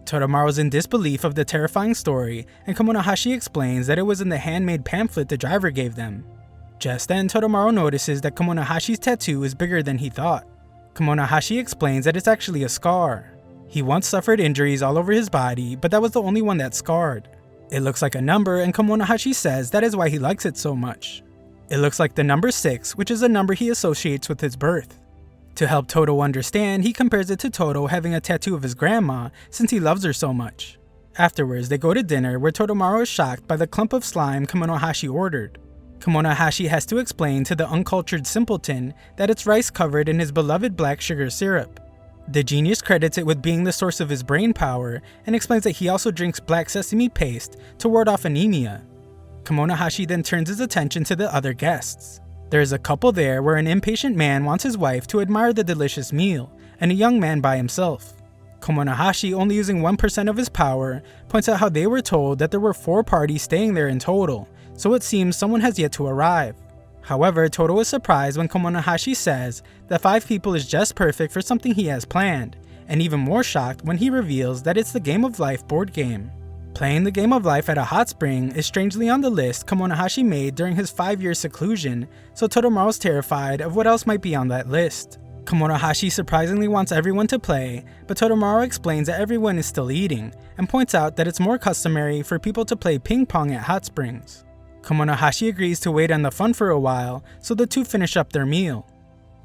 Totemaru is in disbelief of the terrifying story, and Kemonohashi explains that it was in the handmade pamphlet the driver gave them. Just then, Totemaru notices that Kemonohashi's tattoo is bigger than he thought. Kemonohashi explains that it's actually a scar. He once suffered injuries all over his body, but that was the only one that scarred. It looks like a number, and Kemonohashi says that is why he likes it so much. It looks like the number 6, which is a number he associates with his birth. To help Toto understand, he compares it to Toto having a tattoo of his grandma since he loves her so much. Afterwards, they go to dinner where Totemaru is shocked by the clump of slime Kemonohashi ordered. Kemonohashi has to explain to the uncultured simpleton that it's rice covered in his beloved black sugar syrup. The genius credits it with being the source of his brain power and explains that he also drinks black sesame paste to ward off anemia. Kemonohashi then turns his attention to the other guests. There is a couple there where an impatient man wants his wife to admire the delicious meal, and a young man by himself. Kemonohashi, only using 1% of his power, points out how they were told that there were 4 parties staying there in total, so it seems someone has yet to arrive. However, Toto is surprised when Kemonohashi says that 5 people is just perfect for something he has planned, and even more shocked when he reveals that it's the Game of Life board game. Playing the Game of Life at a hot spring is strangely on the list Kemonohashi made during his 5-year seclusion, so Totemaru is terrified of what else might be on that list. Kemonohashi surprisingly wants everyone to play, but Totemaru explains that everyone is still eating, and points out that it's more customary for people to play ping pong at hot springs. Kemonohashi agrees to wait on the fun for a while, so the two finish up their meal.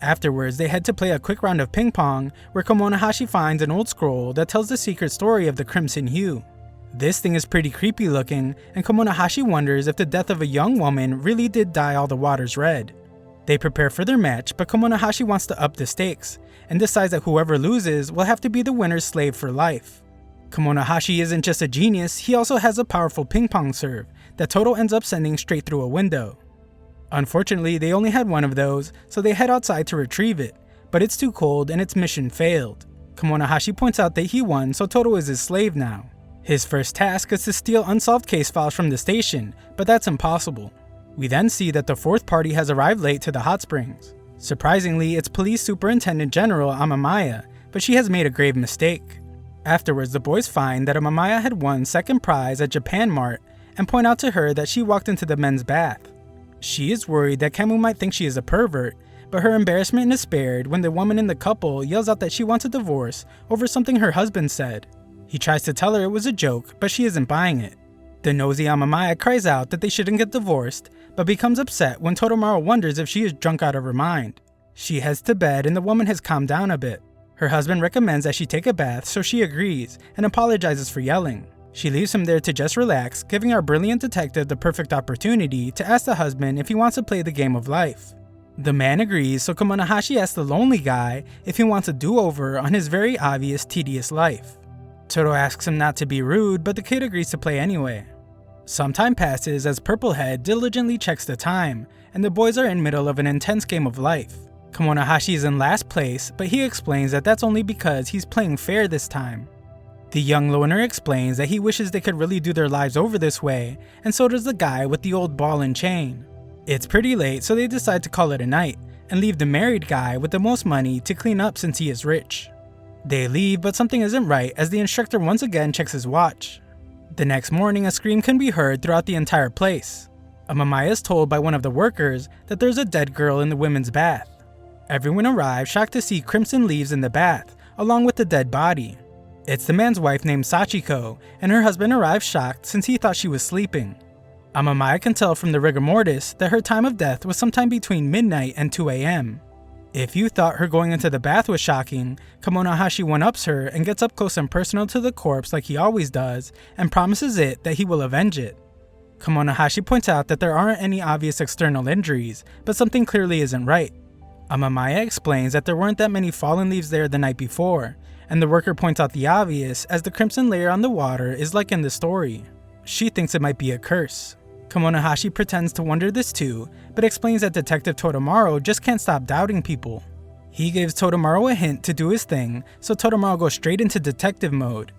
Afterwards, they head to play a quick round of ping pong, where Kemonohashi finds an old scroll that tells the secret story of the Crimson Hue. This thing is pretty creepy looking, and Kemonohashi wonders if the death of a young woman really did dye all the waters red. They prepare for their match, but Kemonohashi wants to up the stakes, and decides that whoever loses will have to be the winner's slave for life. Kemonohashi isn't just a genius, he also has a powerful ping pong serve that Todo ends up sending straight through a window. Unfortunately, they only had one of those, so they head outside to retrieve it, but it's too cold and its mission failed. Kemonohashi points out that he won, so Todo is his slave now. His first task is to steal unsolved case files from the station, but that's impossible. We then see that the fourth party has arrived late to the hot springs. Surprisingly, it's Police Superintendent General Amamiya, but she has made a grave mistake. Afterwards, the boys find that Amamiya had won second prize at Japan Mart and point out to her that she walked into the men's bath. She is worried that Camu might think she is a pervert, but her embarrassment is spared when the woman in the couple yells out that she wants a divorce over something her husband said. He tries to tell her it was a joke, but she isn't buying it. The nosy Amamiya cries out that they shouldn't get divorced, but becomes upset when Totamaru wonders if she is drunk out of her mind. She heads to bed and the woman has calmed down a bit. Her husband recommends that she take a bath, so she agrees and apologizes for yelling. She leaves him there to just relax, giving our brilliant detective the perfect opportunity to ask the husband if he wants to play the game of life. The man agrees, so Kemonohashi asks the lonely guy if he wants a do-over on his very obvious tedious life. Todo asks him not to be rude, but the kid agrees to play anyway. Some time passes as Purplehead diligently checks the time, and the boys are in middle of an intense game of life. Kemonohashi is in last place, but he explains that that's only because he's playing fair this time. The young loner explains that he wishes they could really do their lives over this way, and so does the guy with the old ball and chain. It's pretty late, so they decide to call it a night, and leave the married guy with the most money to clean up since he is rich. They leave, but something isn't right as the instructor once again checks his watch. The next morning, a scream can be heard throughout the entire place. Amamiya is told by one of the workers that there's a dead girl in the women's bath. Everyone arrives shocked to see crimson leaves in the bath, along with the dead body. It's the man's wife named Sachiko, and her husband arrives shocked since he thought she was sleeping. Amamiya can tell from the rigor mortis that her time of death was sometime between midnight and 2 AM. If you thought her going into the bath was shocking, Kemonohashi one-ups her and gets up close and personal to the corpse like he always does, and promises it that he will avenge it. Kemonohashi points out that there aren't any obvious external injuries, but something clearly isn't right. Amamiya explains that there weren't that many fallen leaves there the night before, and the worker points out the obvious as the crimson layer on the water is like in the story. She thinks it might be a curse. Kemonohashi pretends to wonder this too, but explains that Detective Totamaru just can't stop doubting people. He gives Totamaru a hint to do his thing, so Totamaru goes straight into detective mode.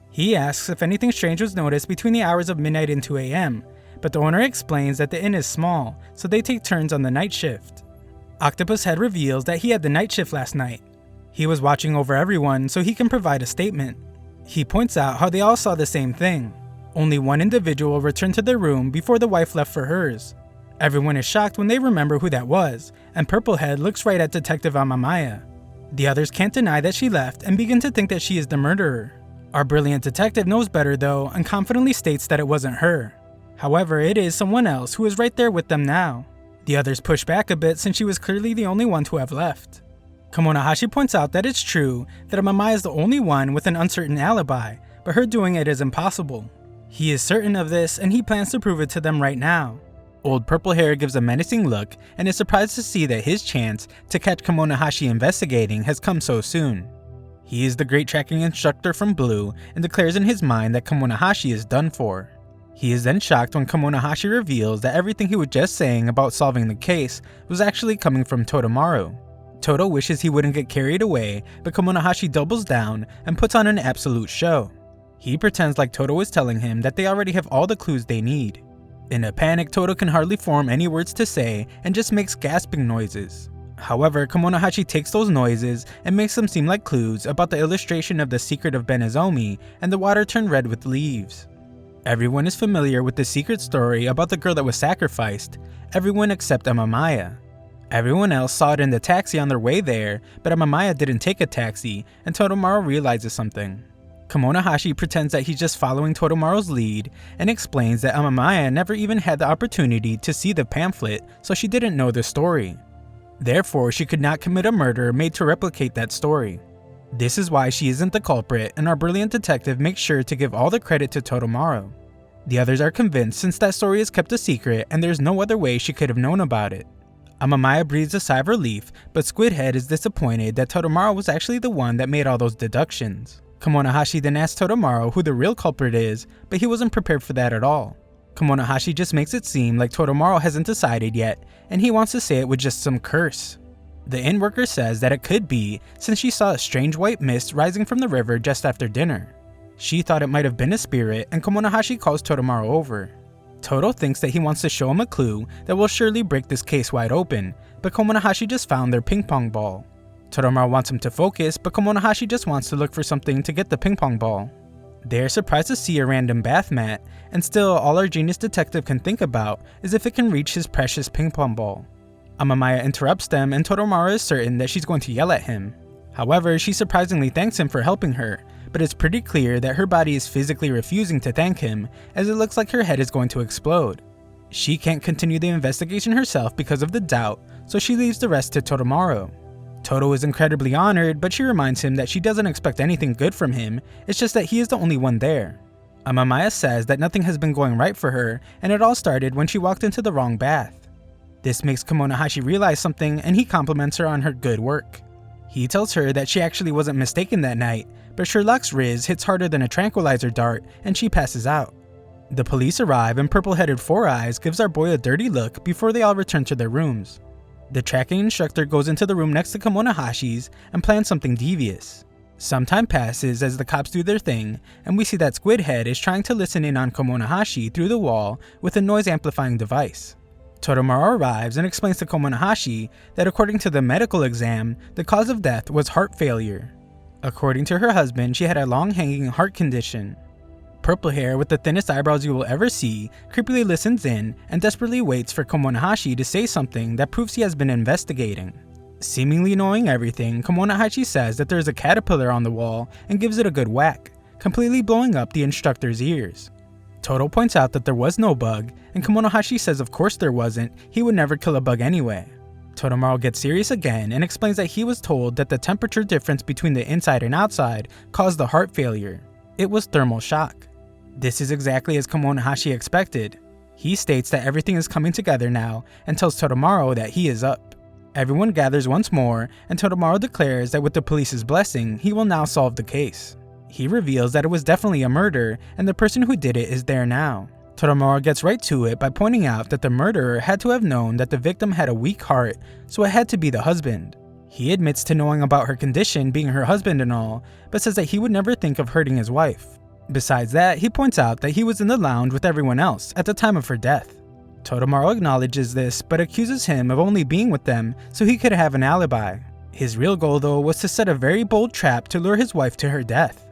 He asks if anything strange was noticed between the hours of midnight and 2 AM, but the owner explains that the inn is small, so they take turns on the night shift. Octopus Head reveals that he had the night shift last night. He was watching over everyone so he can provide a statement. He points out how they all saw the same thing. Only one individual returned to their room before the wife left for hers. Everyone is shocked when they remember who that was, and Purplehead looks right at Detective Amamiya. The others can't deny that she left and begin to think that she is the murderer. Our brilliant detective knows better though and confidently states that it wasn't her. However, it is someone else who is right there with them now. The others push back a bit since she was clearly the only one to have left. Kemonohashi points out that it's true that Amamiya is the only one with an uncertain alibi, but her doing it is impossible. He is certain of this and he plans to prove it to them right now. Old Purple Hair gives a menacing look and is surprised to see that his chance to catch Kemonohashi investigating has come so soon. He is the great tracking instructor from Blue and declares in his mind that Kemonohashi is done for. He is then shocked when Kemonohashi reveals that everything he was just saying about solving the case was actually coming from Totamaru. Todo wishes he wouldn't get carried away, but Kemonohashi doubles down and puts on an absolute show. He pretends like Todo is telling him that they already have all the clues they need. In a panic, Todo can hardly form any words to say and just makes gasping noises. However, Kemonohashi takes those noises and makes them seem like clues about the illustration of the secret of Benezomi and the water turned red with leaves. Everyone is familiar with the secret story about the girl that was sacrificed, everyone except Amamiya. Everyone else saw it in the taxi on their way there, but Amamiya didn't take a taxi, and Totamaru realizes something. Kemonohashi pretends that he's just following Totamaru's lead and explains that Amamiya never even had the opportunity to see the pamphlet, so she didn't know the story. Therefore, she could not commit a murder made to replicate that story. This is why she isn't the culprit, and our brilliant detective makes sure to give all the credit to Totamaru. The others are convinced since that story is kept a secret and there's no other way she could have known about it. Amamiya breathes a sigh of relief, but Squidhead is disappointed that Totamaru was actually the one that made all those deductions. Kemonohashi then asks Totamaru who the real culprit is, but he wasn't prepared for that at all. Kemonohashi just makes it seem like Totamaru hasn't decided yet, and he wants to say it with just some curse. The inn worker says that it could be since she saw a strange white mist rising from the river just after dinner. She thought it might have been a spirit, and Kemonohashi calls Totamaru over. Toto thinks that he wants to show him a clue that will surely break this case wide open, but Kemonohashi just found their ping pong ball. Totamaru wants him to focus, but Kemonohashi just wants to look for something to get the ping pong ball. They are surprised to see a random bath mat, and still all our genius detective can think about is if it can reach his precious ping pong ball. Amamiya interrupts them, and Totamaru is certain that she's going to yell at him. However, she surprisingly thanks him for helping her, but it's pretty clear that her body is physically refusing to thank him, as it looks like her head is going to explode. She can't continue the investigation herself because of the doubt, so she leaves the rest to Totamaru. Toto is incredibly honored, but she reminds him that she doesn't expect anything good from him, it's just that he is the only one there. Amamiya says that nothing has been going right for her, and it all started when she walked into the wrong bath. This makes Kemonohashi realize something, and he compliments her on her good work. He tells her that she actually wasn't mistaken that night, but Sherlock's Riz hits harder than a tranquilizer dart, and she passes out. The police arrive, and purple-headed Four Eyes gives our boy a dirty look before they all return to their rooms. The tracking instructor goes into the room next to Kemonohashi's and plans something devious. Some time passes as the cops do their thing, and we see that Squidhead is trying to listen in on Kemonohashi through the wall with a noise-amplifying device. Totamaru arrives and explains to Kemonohashi that according to the medical exam, the cause of death was heart failure. According to her husband, she had a long-hanging heart condition. Purple Hair, with the thinnest eyebrows you will ever see, creepily listens in and desperately waits for Kemonohashi to say something that proves he has been investigating. Seemingly knowing everything, Kemonohashi says that there is a caterpillar on the wall and gives it a good whack, completely blowing up the instructor's ears. Toto points out that there was no bug, and Kemonohashi says of course there wasn't, he would never kill a bug anyway. Totamaru gets serious again and explains that he was told that the temperature difference between the inside and outside caused the heart failure. It was thermal shock. This is exactly as Kemonohashi expected. He states that everything is coming together now and tells Totamaru that he is up. Everyone gathers once more, and Totamaru declares that with the police's blessing, he will now solve the case. He reveals that it was definitely a murder, and the person who did it is there now. Totamaru gets right to it by pointing out that the murderer had to have known that the victim had a weak heart, so it had to be the husband. He admits to knowing about her condition being her husband and all, but says that he would never think of hurting his wife. Besides that, he points out that he was in the lounge with everyone else at the time of her death. Totamaru acknowledges this, but accuses him of only being with them so he could have an alibi. His real goal though was to set a very bold trap to lure his wife to her death.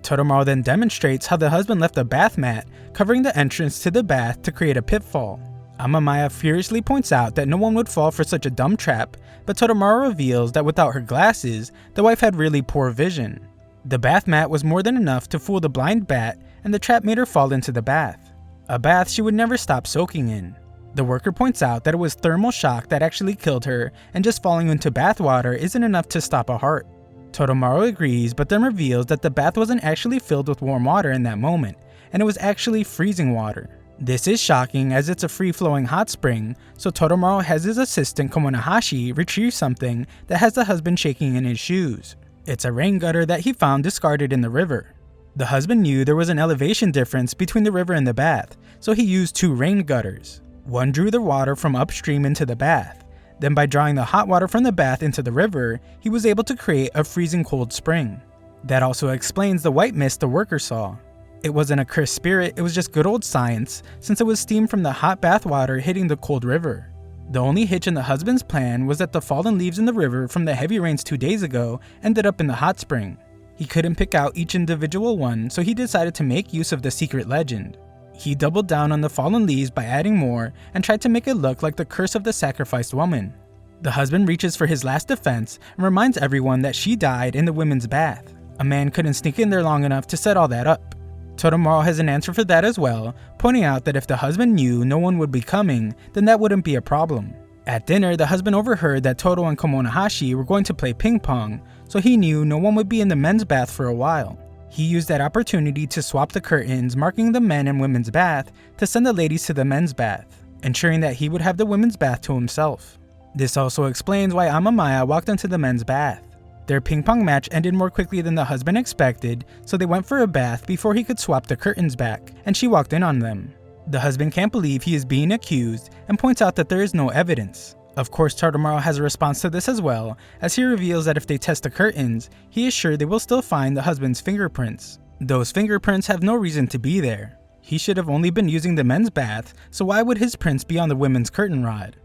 Totamaru then demonstrates how the husband left a bath mat covering the entrance to the bath to create a pitfall. Amamiya furiously points out that no one would fall for such a dumb trap, but Totamaru reveals that without her glasses, the wife had really poor vision. The bath mat was more than enough to fool the blind bat, and the trap made her fall into the bath. A bath she would never stop soaking in. The worker points out that it was thermal shock that actually killed her, and just falling into bath water isn't enough to stop a heart. Totamaru agrees, but then reveals that the bath wasn't actually filled with warm water in that moment, and it was actually freezing water. This is shocking as it's a free-flowing hot spring, so Totamaru has his assistant Kemonohashi retrieve something that has the husband shaking in his shoes. It's a rain gutter that he found discarded in the river. The husband knew there was an elevation difference between the river and the bath, so he used two rain gutters. One drew the water from upstream into the bath. Then by drawing the hot water from the bath into the river, he was able to create a freezing cold spring. That also explains the white mist the worker saw. It wasn't a cursed spirit, it was just good old science, since it was steam from the hot bath water hitting the cold river. The only hitch in the husband's plan was that the fallen leaves in the river from the heavy rains 2 days ago ended up in the hot spring. He couldn't pick out each individual one, so he decided to make use of the secret legend. He doubled down on the fallen leaves by adding more and tried to make it look like the curse of the sacrificed woman. The husband reaches for his last defense and reminds everyone that she died in the women's bath. A man couldn't sneak in there long enough to set all that up. Totamaru has an answer for that as well, pointing out that if the husband knew no one would be coming, then that wouldn't be a problem. At dinner, the husband overheard that Toto and Kemonohashi were going to play ping pong, so he knew no one would be in the men's bath for a while. He used that opportunity to swap the curtains marking the men and women's bath to send the ladies to the men's bath, ensuring that he would have the women's bath to himself. This also explains why Amamiya walked into the men's bath. Their ping pong match ended more quickly than the husband expected, so they went for a bath before he could swap the curtains back, and she walked in on them. The husband can't believe he is being accused and points out that there is no evidence. Of course, Todoromaru has a response to this as well, as he reveals that if they test the curtains, he is sure they will still find the husband's fingerprints. Those fingerprints have no reason to be there. He should have only been using the men's bath, so why would his prints be on the women's curtain rod?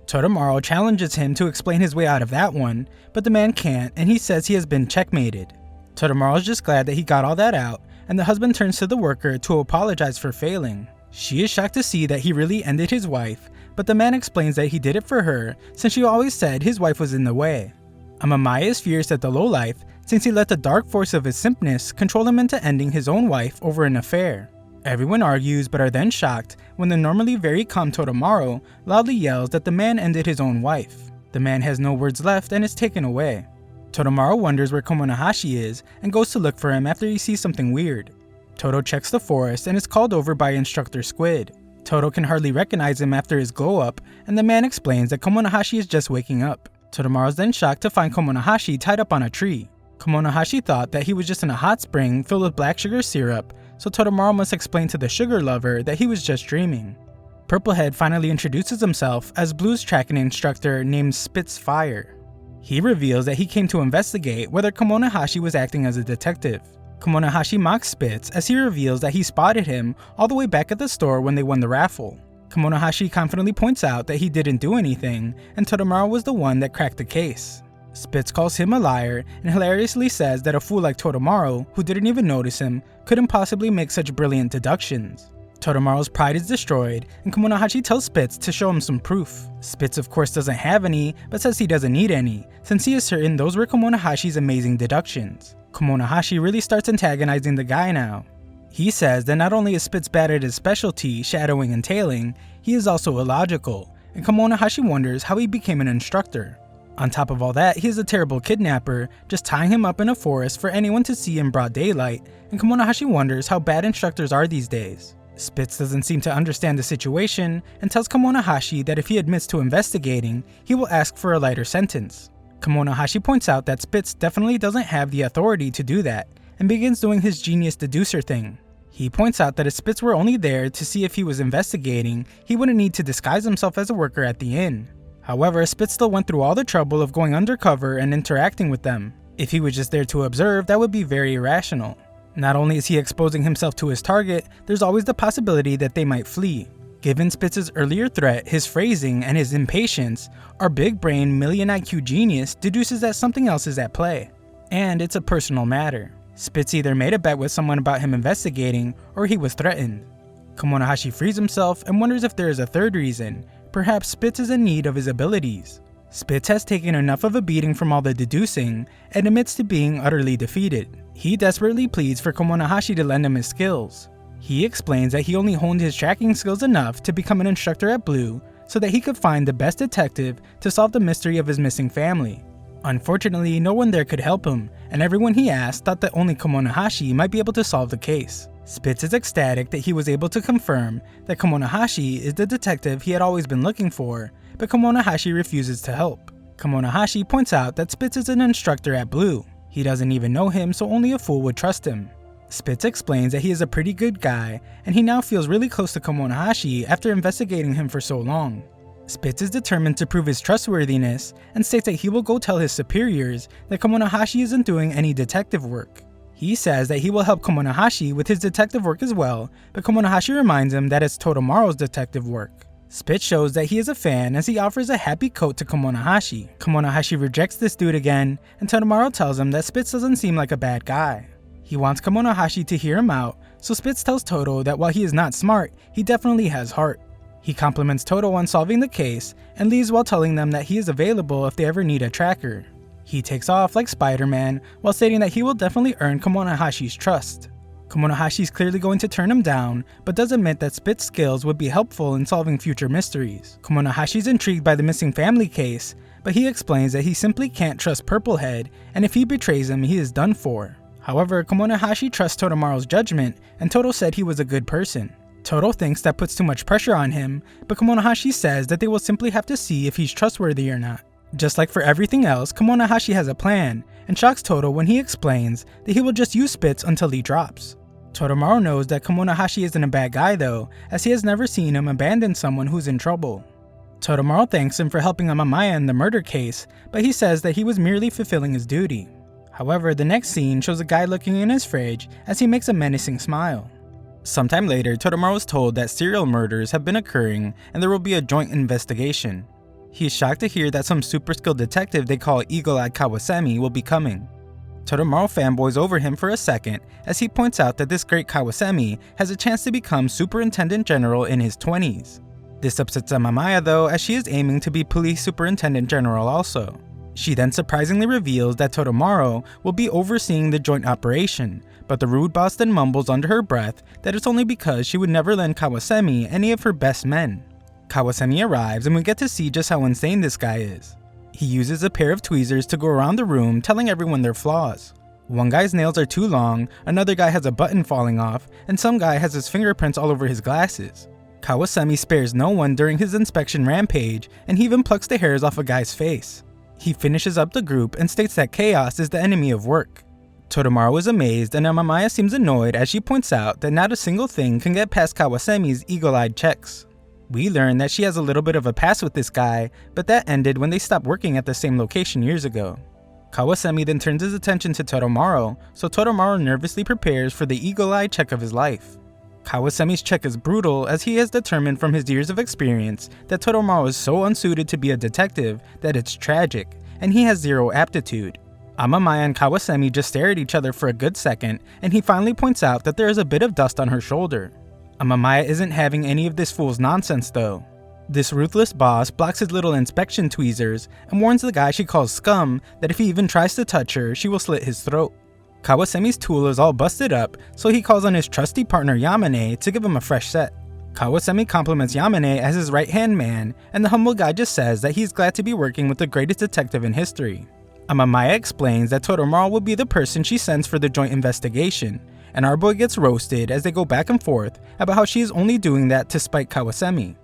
Todoromaru challenges him to explain his way out of that one, but the man can't and he says he has been checkmated. Todoromaru is just glad that he got all that out, and the husband turns to the worker to apologize for failing. She is shocked to see that he really ended his wife, but the man explains that he did it for her since she always said his wife was in the way. Amamiya is furious at the lowlife since he let the dark force of his simpness control him into ending his own wife over an affair. Everyone argues but are then shocked when the normally very calm Todoromaru loudly yells that the man ended his own wife. The man has no words left and is taken away. Todoromaru wonders where Komonohashi is and goes to look for him after he sees something weird. Todo checks the forest and is called over by Instructor Squid. Todo can hardly recognize him after his glow up, and the man explains that Komonohashi is just waking up. Todoromaru is then shocked to find Komonohashi tied up on a tree. Komonohashi thought that he was just in a hot spring filled with black sugar syrup, so Todoromaru must explain to the sugar lover that he was just dreaming. Purplehead finally introduces himself as Blue's tracking instructor named Spitfire. He reveals that he came to investigate whether Komonohashi was acting as a detective. Komonohashi mocks Spitz as he reveals that he spotted him all the way back at the store when they won the raffle. Komonohashi confidently points out that he didn't do anything and Todoromaru was the one that cracked the case. Spitz calls him a liar and hilariously says that a fool like Todoromaru, who didn't even notice him, couldn't possibly make such brilliant deductions. Todoromaru's pride is destroyed, and Komonohashi tells Spitz to show him some proof. Spitz of course doesn't have any, but says he doesn't need any, since he is certain those were Komonohashi's amazing deductions. Komonohashi really starts antagonizing the guy now. He says that not only is Spitz bad at his specialty, shadowing and tailing, he is also illogical, and Komonohashi wonders how he became an instructor. On top of all that, he is a terrible kidnapper, just tying him up in a forest for anyone to see in broad daylight, and Komonohashi wonders how bad instructors are these days. Spitz doesn't seem to understand the situation and tells Komonohashi that if he admits to investigating, he will ask for a lighter sentence. Komonohashi points out that Spitz definitely doesn't have the authority to do that, and begins doing his genius deducer thing. He points out that if Spitz were only there to see if he was investigating, he wouldn't need to disguise himself as a worker at the inn. However, Spitz still went through all the trouble of going undercover and interacting with them. If he was just there to observe, that would be very irrational. Not only is he exposing himself to his target, there's always the possibility that they might flee. Given Spitz's earlier threat, his phrasing, and his impatience, our big brain million IQ genius deduces that something else is at play. And it's a personal matter. Spitz either made a bet with someone about him investigating, or he was threatened. Komonohashi frees himself and wonders if there is a third reason. Perhaps Spitz is in need of his abilities. Spitz has taken enough of a beating from all the deducing and admits to being utterly defeated. He desperately pleads for Komonohashi to lend him his skills. He explains that he only honed his tracking skills enough to become an instructor at Blue so that he could find the best detective to solve the mystery of his missing family. Unfortunately, no one there could help him, and everyone he asked thought that only Komonohashi might be able to solve the case. Spitz is ecstatic that he was able to confirm that Komonohashi is the detective he had always been looking for, but Komonohashi refuses to help. Komonohashi points out that Spitz is an instructor at Blue. He doesn't even know him, so only a fool would trust him. Spitz explains that he is a pretty good guy, and he now feels really close to Komonohashi after investigating him for so long. Spitz is determined to prove his trustworthiness and states that he will go tell his superiors that Komonohashi isn't doing any detective work. He says that he will help Komonohashi with his detective work as well, but Komonohashi reminds him that it's Todoromaru's detective work. Spitz shows that he is a fan as he offers a happy coat to Komonohashi. Komonohashi rejects this dude again, and Todoromaru tells him that Spitz doesn't seem like a bad guy. He wants Komonohashi to hear him out, so Spitz tells Todo that while he is not smart, he definitely has heart. He compliments Todo on solving the case, and leaves while telling them that he is available if they ever need a tracker. He takes off like Spider-Man, while stating that he will definitely earn Komonohashi's trust. Komonohashi is clearly going to turn him down, but does admit that Spitz's skills would be helpful in solving future mysteries. Komonohashi is intrigued by the missing family case, but he explains that he simply can't trust Purplehead, and if he betrays him, he is done for. However, Komonohashi trusts Todoromaru's judgment, and Todo said he was a good person. Todo thinks that puts too much pressure on him, but Kemonohashi says that they will simply have to see if he's trustworthy or not. Just like for everything else, Kemonohashi has a plan, and shocks Todo when he explains that he will just use spits until he drops. Todoromaru knows that Kemonohashi isn't a bad guy though, as he has never seen him abandon someone who's in trouble. Todoromaru thanks him for helping Amamiya in the murder case, but he says that he was merely fulfilling his duty. However, the next scene shows a guy looking in his fridge as he makes a menacing smile. Sometime later, Todoromaru is told that serial murders have been occurring and there will be a joint investigation. He is shocked to hear that some super skilled detective they call Eagle-Eyed Kawasami will be coming. Todoromaru fanboys over him for a second as he points out that this great Kawasami has a chance to become Superintendent General in his 20s. This upsets Amamiya though, as she is aiming to be Police Superintendent General also. She then surprisingly reveals that Todoromaru will be overseeing the joint operation, but the rude boss then mumbles under her breath that it's only because she would never lend Kawasami any of her best men. Kawasami arrives and we get to see just how insane this guy is. He uses a pair of tweezers to go around the room telling everyone their flaws. One guy's nails are too long, another guy has a button falling off, and some guy has his fingerprints all over his glasses. Kawasami spares no one during his inspection rampage, and he even plucks the hairs off a guy's face. He finishes up the group and states that chaos is the enemy of work. Todoromaru is amazed and Amamiya seems annoyed as she points out that not a single thing can get past Kawasami's eagle-eyed checks. We learn that she has a little bit of a past with this guy, but that ended when they stopped working at the same location years ago. Kawasami then turns his attention to Todoromaru, so Todoromaru nervously prepares for the eagle-eyed check of his life. Kawasami's check is brutal as he has determined from his years of experience that Todoromaru is so unsuited to be a detective that it's tragic, and he has zero aptitude. Amamiya and Kawasami just stare at each other for a good second, and he finally points out that there is a bit of dust on her shoulder. Amamiya isn't having any of this fool's nonsense though. This ruthless boss blocks his little inspection tweezers and warns the guy she calls scum that if he even tries to touch her, she will slit his throat. Kawasami's tool is all busted up, so he calls on his trusty partner Yamane to give him a fresh set. Kawasami compliments Yamane as his right-hand man, and the humble guy just says that he's glad to be working with the greatest detective in history. Amamiya explains that Todoromaru will be the person she sends for the joint investigation, and our boy gets roasted as they go back and forth about how she is only doing that to spite Kawasami.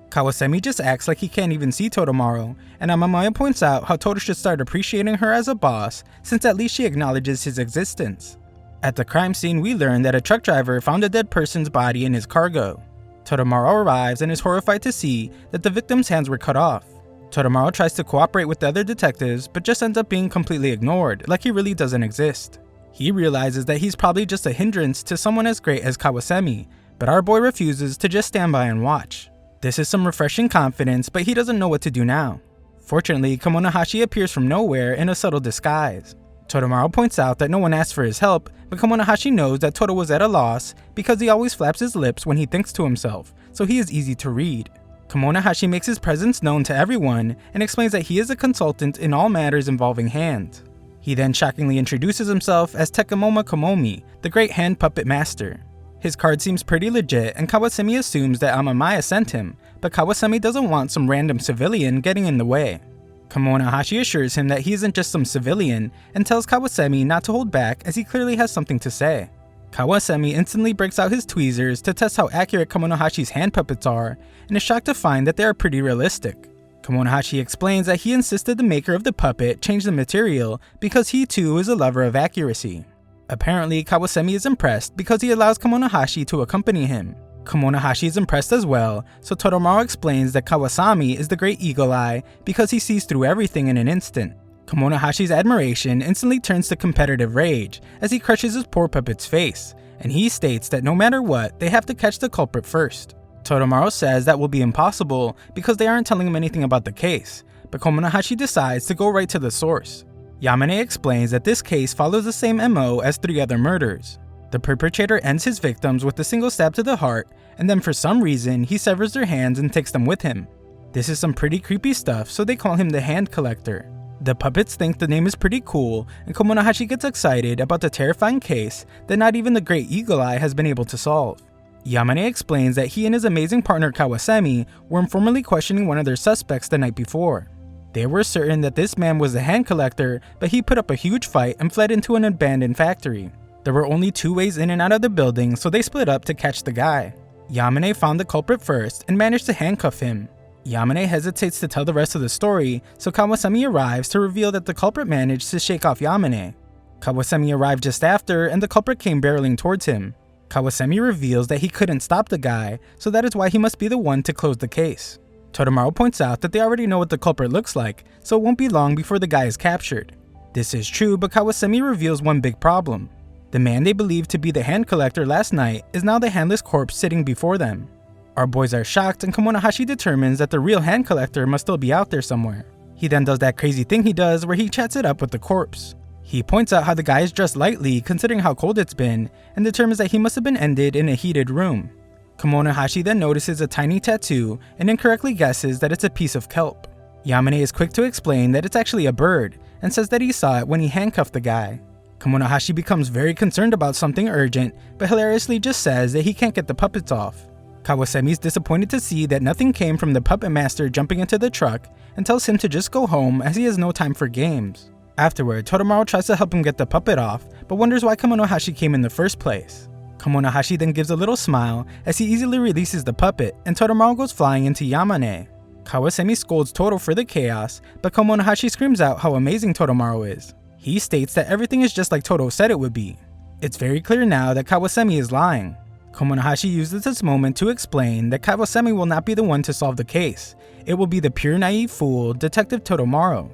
Kawasami just acts like he can't even see Todoromaru, and Amamiya points out how Todo should start appreciating her as a boss since at least she acknowledges his existence. At the crime scene, we learn that a truck driver found a dead person's body in his cargo. Todoromaru arrives and is horrified to see that the victim's hands were cut off. Todoromaru tries to cooperate with the other detectives but just ends up being completely ignored, like he really doesn't exist. He realizes that he's probably just a hindrance to someone as great as Kawasami, but our boy refuses to just stand by and watch. This is some refreshing confidence, but he doesn't know what to do now. Fortunately, Kemonohashi appears from nowhere in a subtle disguise. Todoromaru points out that no one asked for his help, but Kemonohashi knows that Todo was at a loss because he always flaps his lips when he thinks to himself, so he is easy to read. Kemonohashi makes his presence known to everyone and explains that he is a consultant in all matters involving hands. He then shockingly introduces himself as Tekemoma Komomi, the great hand puppet master. His card seems pretty legit and Kawasami assumes that Amamiya sent him, but Kawasami doesn't want some random civilian getting in the way. Kemonohashi assures him that he isn't just some civilian and tells Kawasami not to hold back as he clearly has something to say. Kawasami instantly breaks out his tweezers to test how accurate Kemonohashi's hand puppets are and is shocked to find that they are pretty realistic. Kemonohashi explains that he insisted the maker of the puppet change the material because he too is a lover of accuracy. Apparently, Kawasami is impressed because he allows Kemonohashi to accompany him. Kemonohashi is impressed as well, so Todoromaru explains that Kawasami is the great eagle eye because he sees through everything in an instant. Kemonohashi's admiration instantly turns to competitive rage as he crushes his poor puppet's face, and he states that no matter what, they have to catch the culprit first. Todoromaru says that will be impossible because they aren't telling him anything about the case, but Kemonohashi decides to go right to the source. Yamane explains that this case follows the same MO as 3 other murders. The perpetrator ends his victims with a single stab to the heart, and then for some reason, he severs their hands and takes them with him. This is some pretty creepy stuff, so they call him the Hand Collector. The puppets think the name is pretty cool, and Kemonohashi gets excited about the terrifying case that not even the Great Eagle Eye has been able to solve. Yamane explains that he and his amazing partner Kawasami were informally questioning one of their suspects the night before. They were certain that this man was the Hand Collector, but he put up a huge fight and fled into an abandoned factory. There were only 2 ways in and out of the building, so they split up to catch the guy. Yamane found the culprit first and managed to handcuff him. Yamane hesitates to tell the rest of the story, so Kawasemi arrives to reveal that the culprit managed to shake off Yamane. Kawasemi arrived just after, and the culprit came barreling towards him. Kawasemi reveals that he couldn't stop the guy, so that is why he must be the one to close the case. Totamaru points out that they already know what the culprit looks like, so it won't be long before the guy is captured. This is true, but Kawasemi reveals one big problem. The man they believed to be the hand collector last night is now the handless corpse sitting before them. Our boys are shocked, and Kemonohashi determines that the real hand collector must still be out there somewhere. He then does that crazy thing he does where he chats it up with the corpse. He points out how the guy is dressed lightly considering how cold it's been, and determines that he must have been ended in a heated room. Kemonohashi then notices a tiny tattoo and incorrectly guesses that it's a piece of kelp. Yamane is quick to explain that it's actually a bird, and says that he saw it when he handcuffed the guy. Kemonohashi becomes very concerned about something urgent, but hilariously just says that he can't get the puppets off. Kawasemi is disappointed to see that nothing came from the puppet master jumping into the truck, and tells him to just go home as he has no time for games. Afterward, Totamaru tries to help him get the puppet off, but wonders why Kemonohashi came in the first place. Kemonohashi then gives a little smile as he easily releases the puppet, and Totamaru goes flying into Yamane. Kawasemi scolds Toto for the chaos, but Kemonohashi screams out how amazing Totamaru is. He states that everything is just like Toto said it would be. It's very clear now that Kawasemi is lying. Kemonohashi uses this moment to explain that Kawasemi will not be the one to solve the case. It will be the pure naive fool, Detective Totamaru.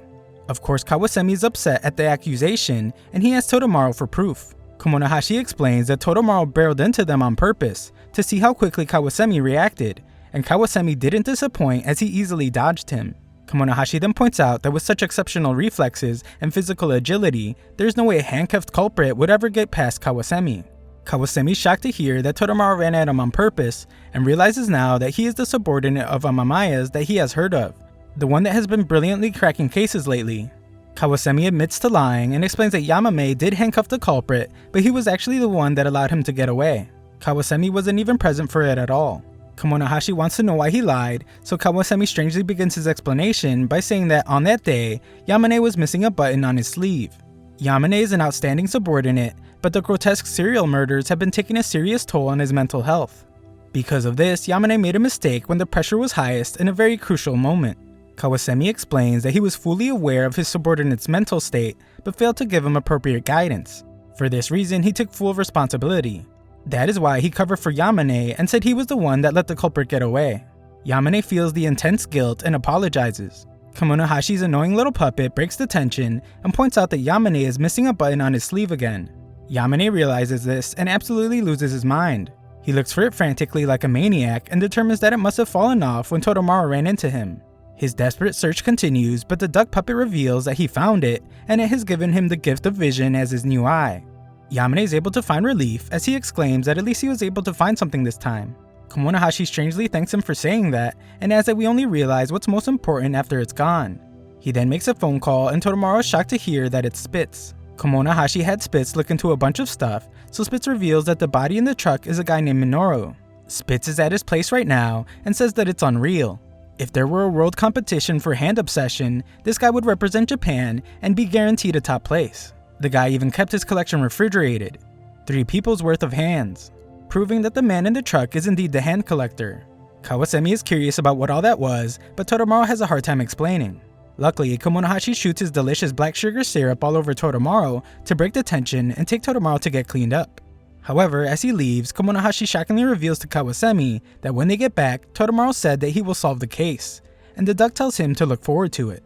Of course, Kawasemi is upset at the accusation, and he asks Totamaru for proof. Kemonohashi explains that Totamaru barreled into them on purpose to see how quickly Kawasemi reacted, and Kawasemi didn't disappoint as he easily dodged him. Kemonohashi then points out that with such exceptional reflexes and physical agility, there's no way a handcuffed culprit would ever get past Kawasemi. Kawasemi is shocked to hear that Totamaru ran at him on purpose, and realizes now that he is the subordinate of Amamaya's that he has heard of, the one that has been brilliantly cracking cases lately. Kawasemi admits to lying and explains that Yamame did handcuff the culprit, but he was actually the one that allowed him to get away. Kawasemi wasn't even present for it at all. Kemonohashi wants to know why he lied, so Kawasemi strangely begins his explanation by saying that on that day, Yamane was missing a button on his sleeve. Yamane is an outstanding subordinate, but the grotesque serial murders have been taking a serious toll on his mental health. Because of this, Yamane made a mistake when the pressure was highest in a very crucial moment. Kawasemi explains that he was fully aware of his subordinate's mental state, but failed to give him appropriate guidance. For this reason, he took full responsibility. That is why he covered for Yamane and said he was the one that let the culprit get away. Yamane feels the intense guilt and apologizes. Kemonohashi's annoying little puppet breaks the tension and points out that Yamane is missing a button on his sleeve again. Yamane realizes this and absolutely loses his mind. He looks for it frantically like a maniac and determines that it must have fallen off when Totamaru ran into him. His desperate search continues, but the duck puppet reveals that he found it, and it has given him the gift of vision as his new eye. Yamane is able to find relief as he exclaims that at least he was able to find something this time. Kemonohashi strangely thanks him for saying that, and adds that we only realize what's most important after it's gone. He then makes a phone call, and Totamaru is shocked to hear that it's Spitz. Kemonohashi had Spitz look into a bunch of stuff, so Spitz reveals that the body in the truck is a guy named Minoru. Spitz is at his place right now, and says that it's unreal. If there were a world competition for hand obsession, this guy would represent Japan and be guaranteed a top place. The guy even kept his collection refrigerated. 3 people's worth of hands, proving that the man in the truck is indeed the hand collector. Kawasemi is curious about what all that was, but Totamaru has a hard time explaining. Luckily, Kemonohashi shoots his delicious black sugar syrup all over Totamaru to break the tension and take Totamaru to get cleaned up. However, as he leaves, Kemonohashi shockingly reveals to Kawasemi that when they get back, Totamaru said that he will solve the case, and the duck tells him to look forward to it.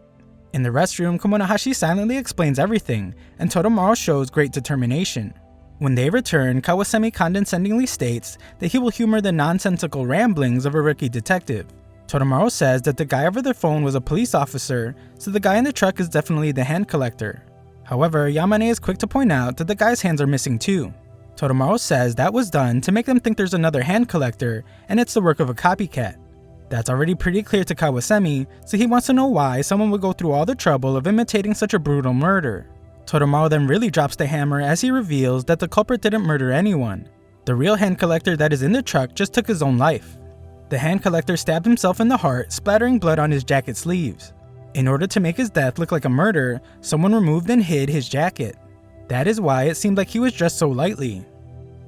In the restroom, Kemonohashi silently explains everything, and Totamaru shows great determination. When they return, Kawasemi condescendingly states that he will humor the nonsensical ramblings of a rookie detective. Totamaru says that the guy over the phone was a police officer, so the guy in the truck is definitely the hand collector. However, Yamane is quick to point out that the guy's hands are missing too. Totamaru says that was done to make them think there's another hand collector, and it's the work of a copycat. That's already pretty clear to Kawasemi, so he wants to know why someone would go through all the trouble of imitating such a brutal murder. Totamaru then really drops the hammer as he reveals that the culprit didn't murder anyone. The real hand collector that is in the truck just took his own life. The hand collector stabbed himself in the heart, splattering blood on his jacket sleeves. In order to make his death look like a murder, someone removed and hid his jacket. That is why it seemed like he was dressed so lightly.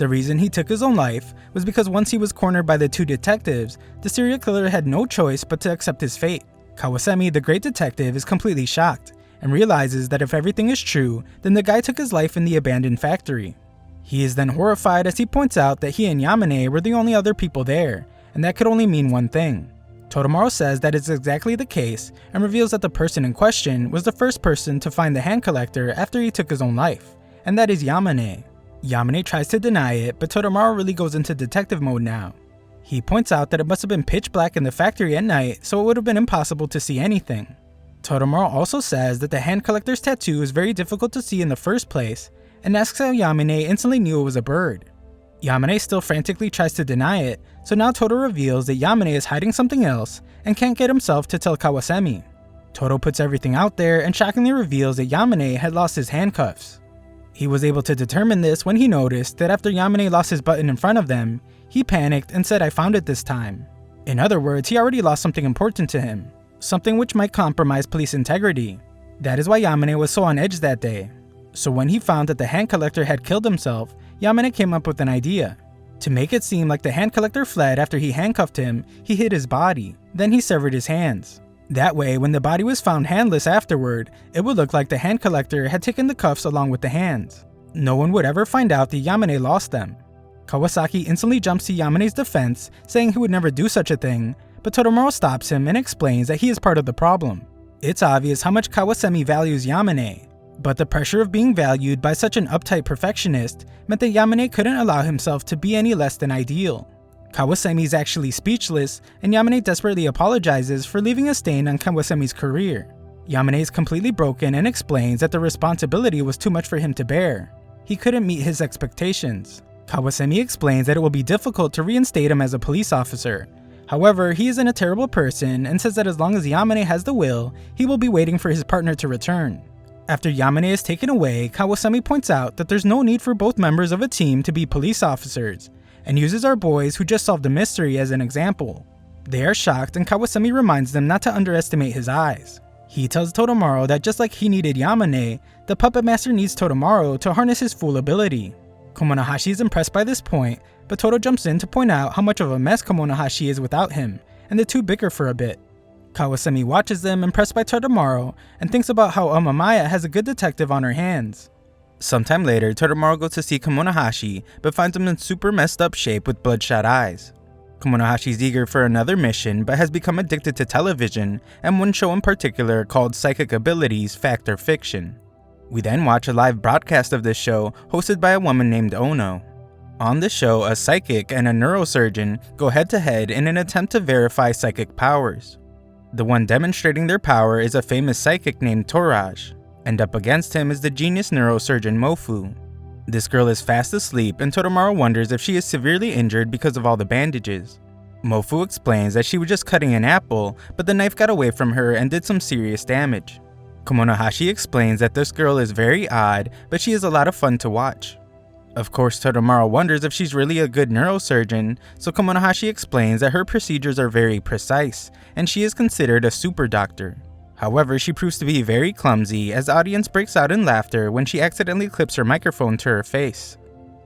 The reason he took his own life was because once he was cornered by the two detectives, the serial killer had no choice but to accept his fate. Kawasemi, the great detective, is completely shocked and realizes that if everything is true, then the guy took his life in the abandoned factory. He is then horrified as he points out that he and Yamane were the only other people there, and that could only mean one thing. Todamaro says that it's exactly the case and reveals that the person in question was the first person to find the hand collector after he took his own life, and that is Yamane. Yamane tries to deny it, but Todamaro really goes into detective mode now. He points out that it must have been pitch black in the factory at night, so it would have been impossible to see anything. Todamaro also says that the hand collector's tattoo is very difficult to see in the first place, and asks how Yamane instantly knew it was a bird. Yamane still frantically tries to deny it, so now Todo reveals that Yamane is hiding something else and can't get himself to tell Kawasemi. Todo puts everything out there and shockingly reveals that Yamane had lost his handcuffs. He was able to determine this when he noticed that after Yamane lost his button in front of them, he panicked and said, "I found it this time." In other words, he already lost something important to him, something which might compromise police integrity. That is why Yamane was so on edge that day. So when he found that the hand collector had killed himself, Yamane came up with an idea. To make it seem like the hand collector fled after he handcuffed him, he hid his body, then he severed his hands. That way, when the body was found handless afterward, it would look like the hand collector had taken the cuffs along with the hands. No one would ever find out that Yamane lost them. Kawasaki instantly jumps to Yamane's defense, saying he would never do such a thing, but Todamaro stops him and explains that he is part of the problem. It's obvious how much Kawasemi values Yamane, but the pressure of being valued by such an uptight perfectionist meant that Yamane couldn't allow himself to be any less than ideal. Kawasemi is actually speechless, and Yamane desperately apologizes for leaving a stain on Kawasemi's career. Yamane is completely broken and explains that the responsibility was too much for him to bear. He couldn't meet his expectations. Kawasemi explains that it will be difficult to reinstate him as a police officer. However, he isn't a terrible person and says that as long as Yamane has the will, he will be waiting for his partner to return. After Yamane is taken away, Kawasemi points out that there's no need for both members of a team to be police officers, and uses our boys who just solved the mystery as an example. They are shocked, and Kawasemi reminds them not to underestimate his eyes. He tells Todamaro that just like he needed Yamane, the puppet master needs Todamaro to harness his full ability. Komonohashi is impressed by this point, but Todo jumps in to point out how much of a mess Komonohashi is without him, and the two bicker for a bit. Kawasemi watches them, impressed by Todamaro, and thinks about how Amamaya has a good detective on her hands. Sometime later, Todamaro goes to see Komonohashi, but finds him in super messed up shape with bloodshot eyes. Komonohashi is eager for another mission, but has become addicted to television, and one show in particular called Psychic Abilities Fact or Fiction. We then watch a live broadcast of this show, hosted by a woman named Ono. On the show, a psychic and a neurosurgeon go head to head in an attempt to verify psychic powers. The one demonstrating their power is a famous psychic named Toraj, and up against him is the genius neurosurgeon Mofu. This girl is fast asleep, and Todamaro wonders if she is severely injured because of all the bandages. Mofu explains that she was just cutting an apple, but the knife got away from her and did some serious damage. Komonohashi explains that this girl is very odd, but she is a lot of fun to watch. Of course, Todamaro wonders if she's really a good neurosurgeon, so Komonohashi explains that her procedures are very precise, and she is considered a super doctor. However, she proves to be very clumsy, as the audience breaks out in laughter when she accidentally clips her microphone to her face.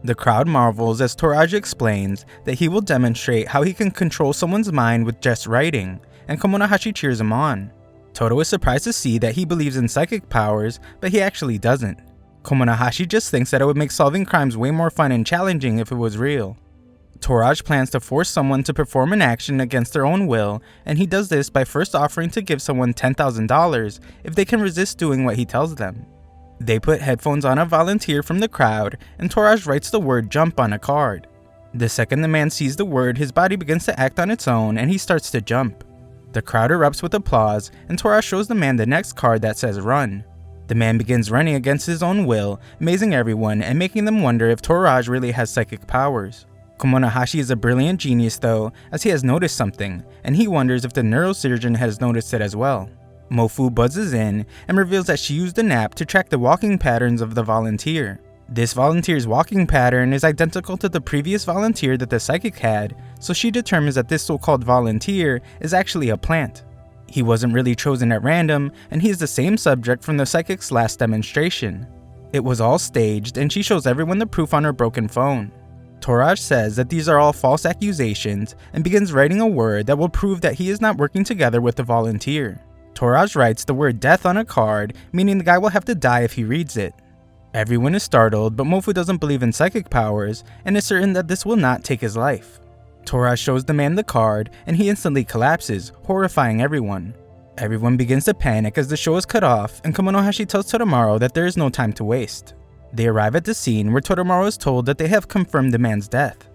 The crowd marvels as Toraj explains that he will demonstrate how he can control someone's mind with just writing, and Komonohashi cheers him on. Todo is surprised to see that he believes in psychic powers, but he actually doesn't. Komonohashi just thinks that it would make solving crimes way more fun and challenging if it was real. Toraj plans to force someone to perform an action against their own will, and he does this by first offering to give someone $10,000 if they can resist doing what he tells them. They put headphones on a volunteer from the crowd, and Toraj writes the word jump on a card. The second the man sees the word, his body begins to act on its own and he starts to jump. The crowd erupts with applause, and Toraj shows the man the next card that says run. The man begins running against his own will, amazing everyone and making them wonder if Toraj really has psychic powers. Komonohashi is a brilliant genius though, as he has noticed something, and he wonders if the neurosurgeon has noticed it as well. Mofu buzzes in and reveals that she used a nap to track the walking patterns of the volunteer. This volunteer's walking pattern is identical to the previous volunteer that the psychic had, so she determines that this so-called volunteer is actually a plant. He wasn't really chosen at random, and he is the same subject from the psychic's last demonstration. It was all staged, and she shows everyone the proof on her broken phone. Toraj says that these are all false accusations and begins writing a word that will prove that he is not working together with the volunteer. Toraj writes the word death on a card, meaning the guy will have to die if he reads it. Everyone is startled, but Mofu doesn't believe in psychic powers and is certain that this will not take his life. Toraj shows the man the card and he instantly collapses, horrifying everyone. Everyone begins to panic as the show is cut off and Kemonohashi tells Toromaru that there is no time to waste. They arrive at the scene where Toromaru is told that they have confirmed the man's death.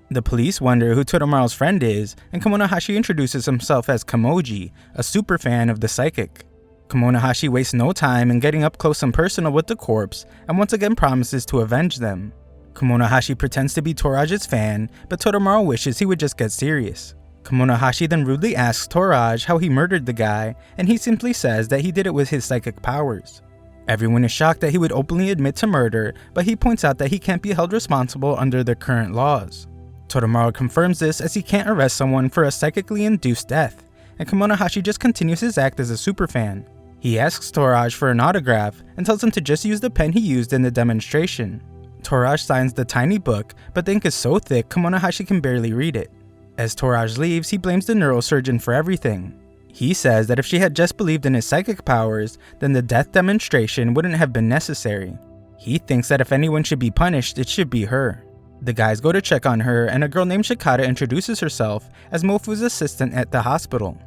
The police wonder who Toromaru's friend is, and Kemonohashi introduces himself as Kamoji, a superfan of the psychic. Kemonohashi wastes no time in getting up close and personal with the corpse and once again promises to avenge them. Kemonohashi pretends to be Toraj's fan, but Toromaru wishes he would just get serious. Kemonohashi then rudely asks Toraj how he murdered the guy, and he simply says that he did it with his psychic powers. Everyone is shocked that he would openly admit to murder, but he points out that he can't be held responsible under the current laws. Toromaru confirms this as he can't arrest someone for a psychically induced death, and Kemonohashi just continues his act as a superfan. He asks Toraj for an autograph and tells him to just use the pen he used in the demonstration. Toraj signs the tiny book, but the ink is so thick Kemonohashi can barely read it. As Toraj leaves, he blames the neurosurgeon for everything. He says that if she had just believed in his psychic powers, then the death demonstration wouldn't have been necessary. He thinks that if anyone should be punished, it should be her. The guys go to check on her, and a girl named Shikata introduces herself as Mofu's assistant at the hospital.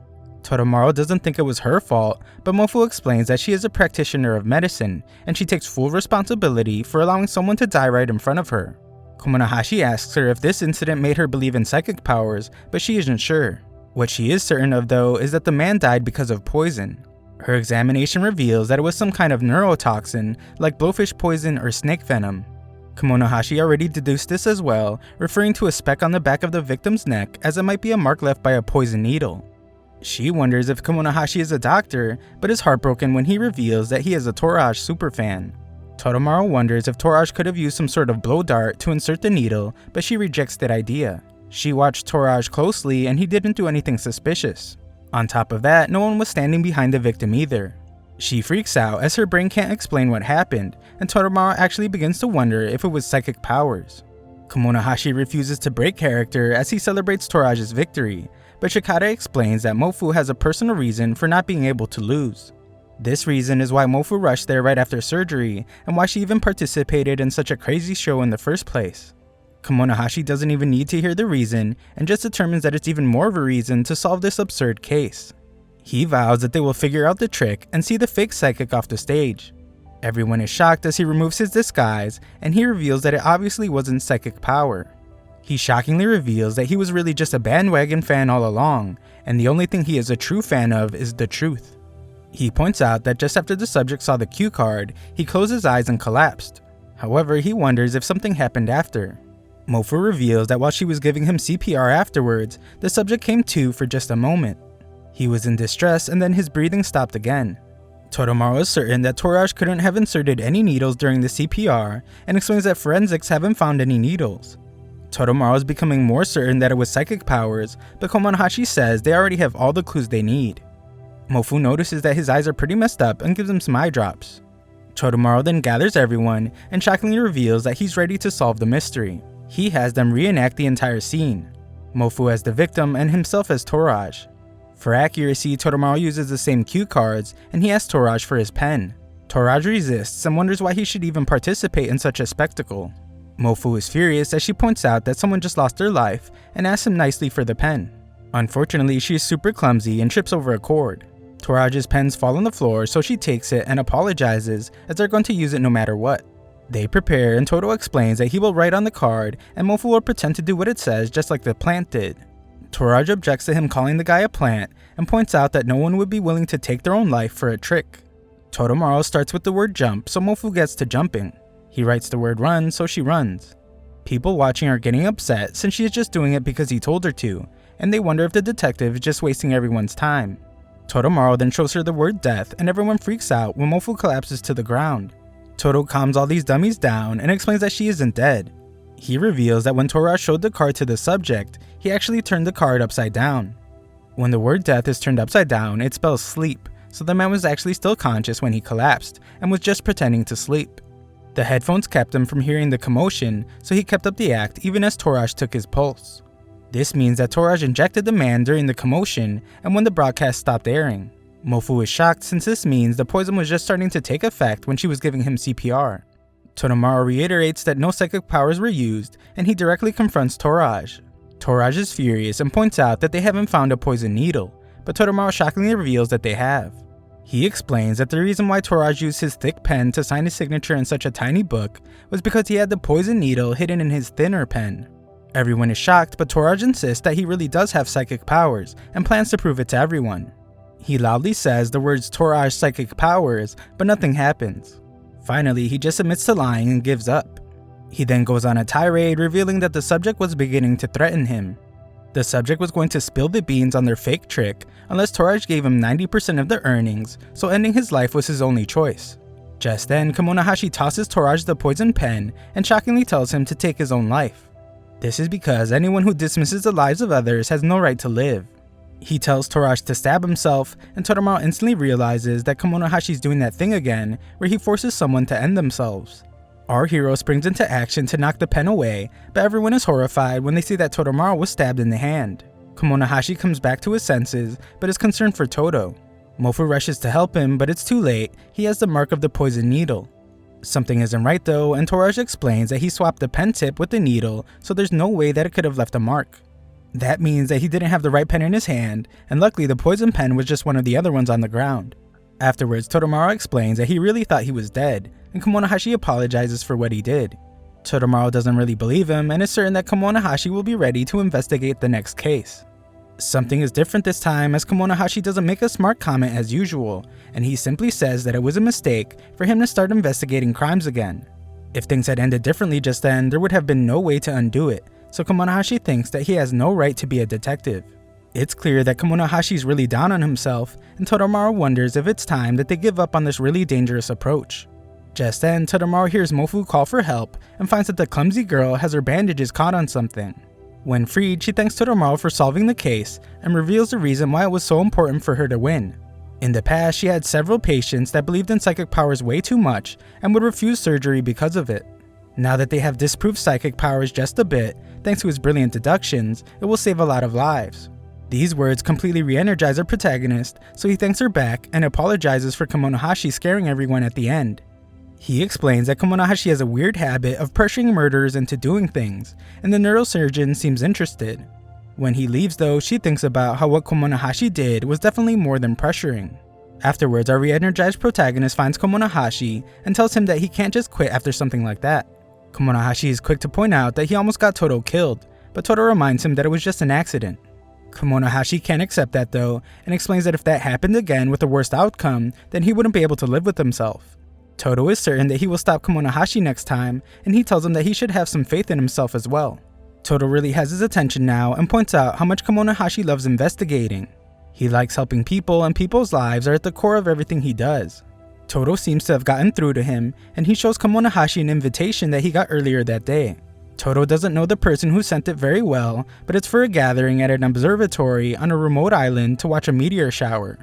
Toromaru doesn't think it was her fault, but Mofu explains that she is a practitioner of medicine, and she takes full responsibility for allowing someone to die right in front of her. Kemonohashi asks her if this incident made her believe in psychic powers, but she isn't sure. What she is certain of though is that the man died because of poison. Her examination reveals that it was some kind of neurotoxin, like blowfish poison or snake venom. Kemonohashi already deduced this as well, referring to a speck on the back of the victim's neck as it might be a mark left by a poison needle. She wonders if Kemonohashi is a doctor, but is heartbroken when he reveals that he is a Toraj superfan. Toromaru wonders if Toraj could have used some sort of blow dart to insert the needle, but she rejects that idea. She watched Toraj closely and he didn't do anything suspicious. On top of that, no one was standing behind the victim either. She freaks out as her brain can't explain what happened, and Toromaru actually begins to wonder if it was psychic powers. Kemonohashi refuses to break character as he celebrates Toraj's victory, but Shikata explains that Mofu has a personal reason for not being able to lose. This reason is why Mofu rushed there right after surgery, and why she even participated in such a crazy show in the first place. Kemonohashi doesn't even need to hear the reason, and just determines that it's even more of a reason to solve this absurd case. He vows that they will figure out the trick and see the fake psychic off the stage. Everyone is shocked as he removes his disguise, and he reveals that it obviously wasn't psychic power. He shockingly reveals that he was really just a bandwagon fan all along, and the only thing he is a true fan of is the truth. He points out that just after the subject saw the cue card, he closed his eyes and collapsed. However, he wonders if something happened after. Mofu reveals that while she was giving him CPR afterwards, the subject came to for just a moment. He was in distress and then his breathing stopped again. Toromaru is certain that Toraj couldn't have inserted any needles during the CPR and explains that forensics haven't found any needles. Toromaru is becoming more certain that it was psychic powers, but Kemonohashi says they already have all the clues they need. Mofu notices that his eyes are pretty messed up and gives him some eye drops. Toromaru then gathers everyone and shockingly reveals that he's ready to solve the mystery. He has them reenact the entire scene, Mofu as the victim and himself as Toraj. For accuracy, Toromaru uses the same cue cards and he asks Toraj for his pen. Toraj resists and wonders why he should even participate in such a spectacle. Mofu is furious as she points out that someone just lost their life and asks him nicely for the pen. Unfortunately, she is super clumsy and trips over a cord. Toraj's pens fall on the floor, so she takes it and apologizes as they're going to use it no matter what. They prepare and Toto explains that he will write on the card and Mofu will pretend to do what it says just like the plant did. Toraj objects to him calling the guy a plant and points out that no one would be willing to take their own life for a trick. Toromaru starts with the word jump, so Mofu gets to jumping. He writes the word run, so she runs. People watching are getting upset since she is just doing it because he told her to, and they wonder if the detective is just wasting everyone's time. Toromaru then shows her the word death and everyone freaks out when Mofu collapses to the ground. Toto calms all these dummies down and explains that she isn't dead. He reveals that when Toraj showed the card to the subject, he actually turned the card upside down. When the word death is turned upside down, it spells sleep, so the man was actually still conscious when he collapsed and was just pretending to sleep. The headphones kept him from hearing the commotion, so he kept up the act even as Toraj took his pulse. This means that Toraj injected the man during the commotion and when the broadcast stopped airing. Mofu is shocked since this means the poison was just starting to take effect when she was giving him CPR. Todamaru reiterates that no psychic powers were used, and he directly confronts Toraj. Toraj is furious and points out that they haven't found a poison needle, but Todamaru shockingly reveals that they have. He explains that the reason why Toraj used his thick pen to sign his signature in such a tiny book was because he had the poison needle hidden in his thinner pen. Everyone is shocked, but Toraj insists that he really does have psychic powers and plans to prove it to everyone. He loudly says the words Toraj psychic powers, but nothing happens. Finally, he just admits to lying and gives up. He then goes on a tirade revealing that the subject was beginning to threaten him. The subject was going to spill the beans on their fake trick unless Toraj gave him 90% of their earnings, so ending his life was his only choice. Just then, Kemonohashi tosses Toraj the poison pen and shockingly tells him to take his own life. This is because anyone who dismisses the lives of others has no right to live. He tells Toraj to stab himself, and Todamaru instantly realizes that Kemonohashi is doing that thing again where he forces someone to end themselves. Our hero springs into action to knock the pen away, but everyone is horrified when they see that Todamaru was stabbed in the hand. Kemonohashi comes back to his senses, but is concerned for Todo. Mofu rushes to help him, but it's too late. He has the mark of the poison needle. Something isn't right though, and Toraj explains that he swapped the pen tip with the needle, so there's no way that it could have left a mark. That means that he didn't have the right pen in his hand, and luckily the poison pen was just one of the other ones on the ground. Afterwards, Todamaru explains that he really thought he was dead, and Kemonohashi apologizes for what he did. Todamaru doesn't really believe him and is certain that Kemonohashi will be ready to investigate the next case. Something is different this time as Kemonohashi doesn't make a smart comment as usual, and he simply says that it was a mistake for him to start investigating crimes again. If things had ended differently just then, there would have been no way to undo it, so Kemonohashi thinks that he has no right to be a detective. It's clear that Kemonohashi is really down on himself, and Todamaru wonders if it's time that they give up on this really dangerous approach. Just then, Todamaru hears Mofu call for help and finds that the clumsy girl has her bandages caught on something. When freed, she thanks Todamaru for solving the case and reveals the reason why it was so important for her to win. In the past, she had several patients that believed in psychic powers way too much and would refuse surgery because of it. Now that they have disproved psychic powers just a bit, thanks to his brilliant deductions, it will save a lot of lives. These words completely re-energize our protagonist, so he thanks her back and apologizes for Kemonohashi scaring everyone at the end. He explains that Kemonohashi has a weird habit of pressuring murderers into doing things, and the neurosurgeon seems interested. When he leaves though, she thinks about how what Kemonohashi did was definitely more than pressuring. Afterwards, our re-energized protagonist finds Kemonohashi and tells him that he can't just quit after something like that. Kemonohashi is quick to point out that he almost got Todo killed, but Todo reminds him that it was just an accident. Kemonohashi can't accept that though, and explains that if that happened again with the worst outcome, then he wouldn't be able to live with himself. Todo is certain that he will stop Kemonohashi next time, and he tells him that he should have some faith in himself as well. Todo really has his attention now and points out how much Kemonohashi loves investigating. He likes helping people, and people's lives are at the core of everything he does. Todo seems to have gotten through to him, and he shows Kemonohashi an invitation that he got earlier that day. Todo doesn't know the person who sent it very well, but it's for a gathering at an observatory on a remote island to watch a meteor shower.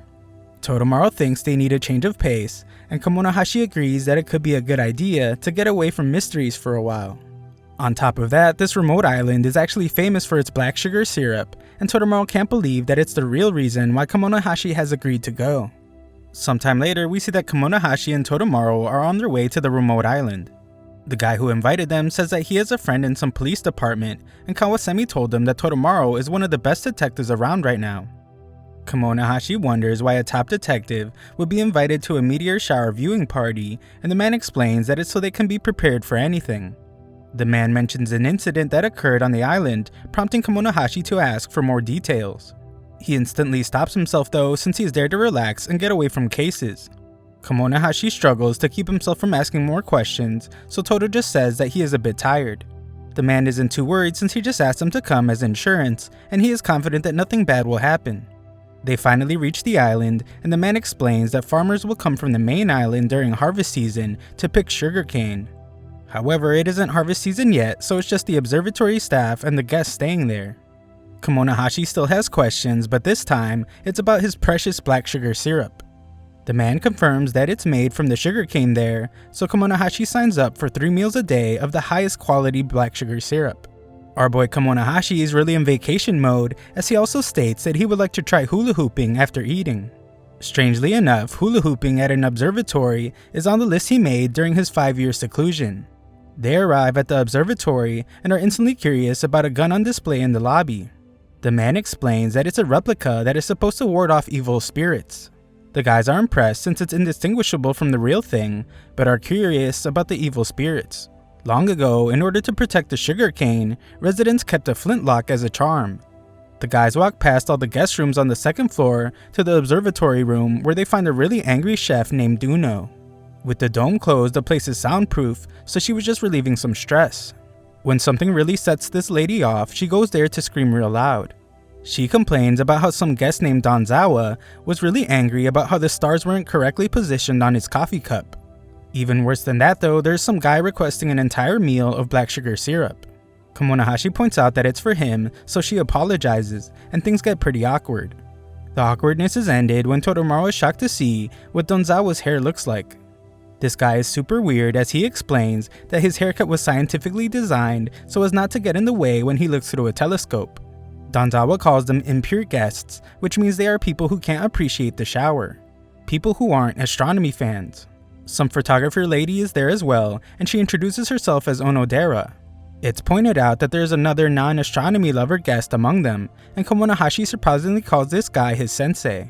Todamaru thinks they need a change of pace, and Kemonohashi agrees that it could be a good idea to get away from mysteries for a while. On top of that, this remote island is actually famous for its black sugar syrup, and Todamaru can't believe that it's the real reason why Kemonohashi has agreed to go. Sometime later, we see that Kemonohashi and Todamaru are on their way to the remote island. The guy who invited them says that he has a friend in some police department, and Kawasemi told them that Todamaru is one of the best detectives around right now. Kemonohashi wonders why a top detective would be invited to a meteor shower viewing party, and the man explains that it's so they can be prepared for anything. The man mentions an incident that occurred on the island, prompting Kemonohashi to ask for more details. He instantly stops himself though, since he is there to relax and get away from cases. Kemonohashi struggles to keep himself from asking more questions, so Todo just says that he is a bit tired. The man isn't too worried since he just asked him to come as insurance, and he is confident that nothing bad will happen. They finally reach the island, and the man explains that farmers will come from the main island during harvest season to pick sugarcane. However, it isn't harvest season yet, so it's just the observatory staff and the guests staying there. Kemonohashi still has questions, but this time, it's about his precious black sugar syrup. The man confirms that it's made from the sugarcane there, so Kemonohashi signs up for 3 meals a day of the highest quality black sugar syrup. Our boy Kemonohashi is really in vacation mode, as he also states that he would like to try hula hooping after eating. Strangely enough, hula hooping at an observatory is on the list he made during his 5-year seclusion. They arrive at the observatory and are instantly curious about a gun on display in the lobby. The man explains that it's a replica that is supposed to ward off evil spirits. The guys are impressed since it's indistinguishable from the real thing, but are curious about the evil spirits. Long ago, in order to protect the sugarcane, residents kept a flintlock as a charm. The guys walk past all the guest rooms on the 2nd floor to the observatory room where they find a really angry chef named Duno. With the dome closed, the place is soundproof, so she was just relieving some stress. When something really sets this lady off, she goes there to scream real loud. She complains about how some guest named Donzawa was really angry about how the stars weren't correctly positioned on his coffee cup. Even worse than that though, there's some guy requesting an entire meal of black sugar syrup. Kemonohashi points out that it's for him, so she apologizes, and things get pretty awkward. The awkwardness is ended when Toromaru is shocked to see what Donzawa's hair looks like. This guy is super weird as he explains that his haircut was scientifically designed so as not to get in the way when he looks through a telescope. Donzawa calls them impure guests, which means they are people who can't appreciate the shower. People who aren't astronomy fans. Some photographer lady is there as well, and she introduces herself as Onodera. It's pointed out that there's another non-astronomy lover guest among them, and Kemonohashi surprisingly calls this guy his sensei.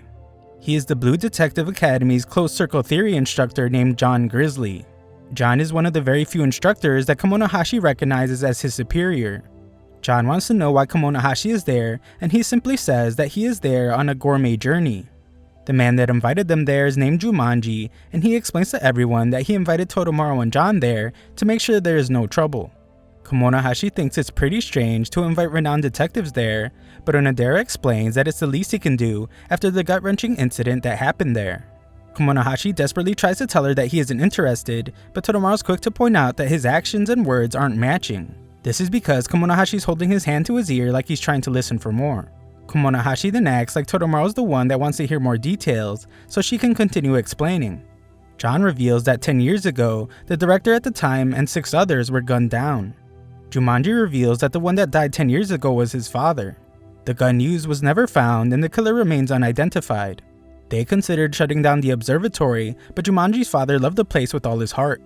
He is the Blue Detective Academy's closed circle theory instructor named John Grizzly. John is one of the very few instructors that Kemonohashi recognizes as his superior. John wants to know why Kemonohashi is there, and he simply says that he is there on a gourmet journey. The man that invited them there is named Jumanji, and he explains to everyone that he invited Toromaru and John there to make sure there is no trouble. Kemonohashi thinks it's pretty strange to invite renowned detectives there, but Onodera explains that it's the least he can do after the gut-wrenching incident that happened there. Kemonohashi desperately tries to tell her that he isn't interested, but Toromaru's quick to point out that his actions and words aren't matching. This is because Kemonohashi's holding his hand to his ear like he's trying to listen for more. Kemonohashi then acts like Toromaru's the one that wants to hear more details, so she can continue explaining. John reveals that 10 years ago, the director at the time and 6 others were gunned down. Jumanji reveals that the one that died 10 years ago was his father. The gun used was never found and the killer remains unidentified. They considered shutting down the observatory, but Jumanji's father loved the place with all his heart.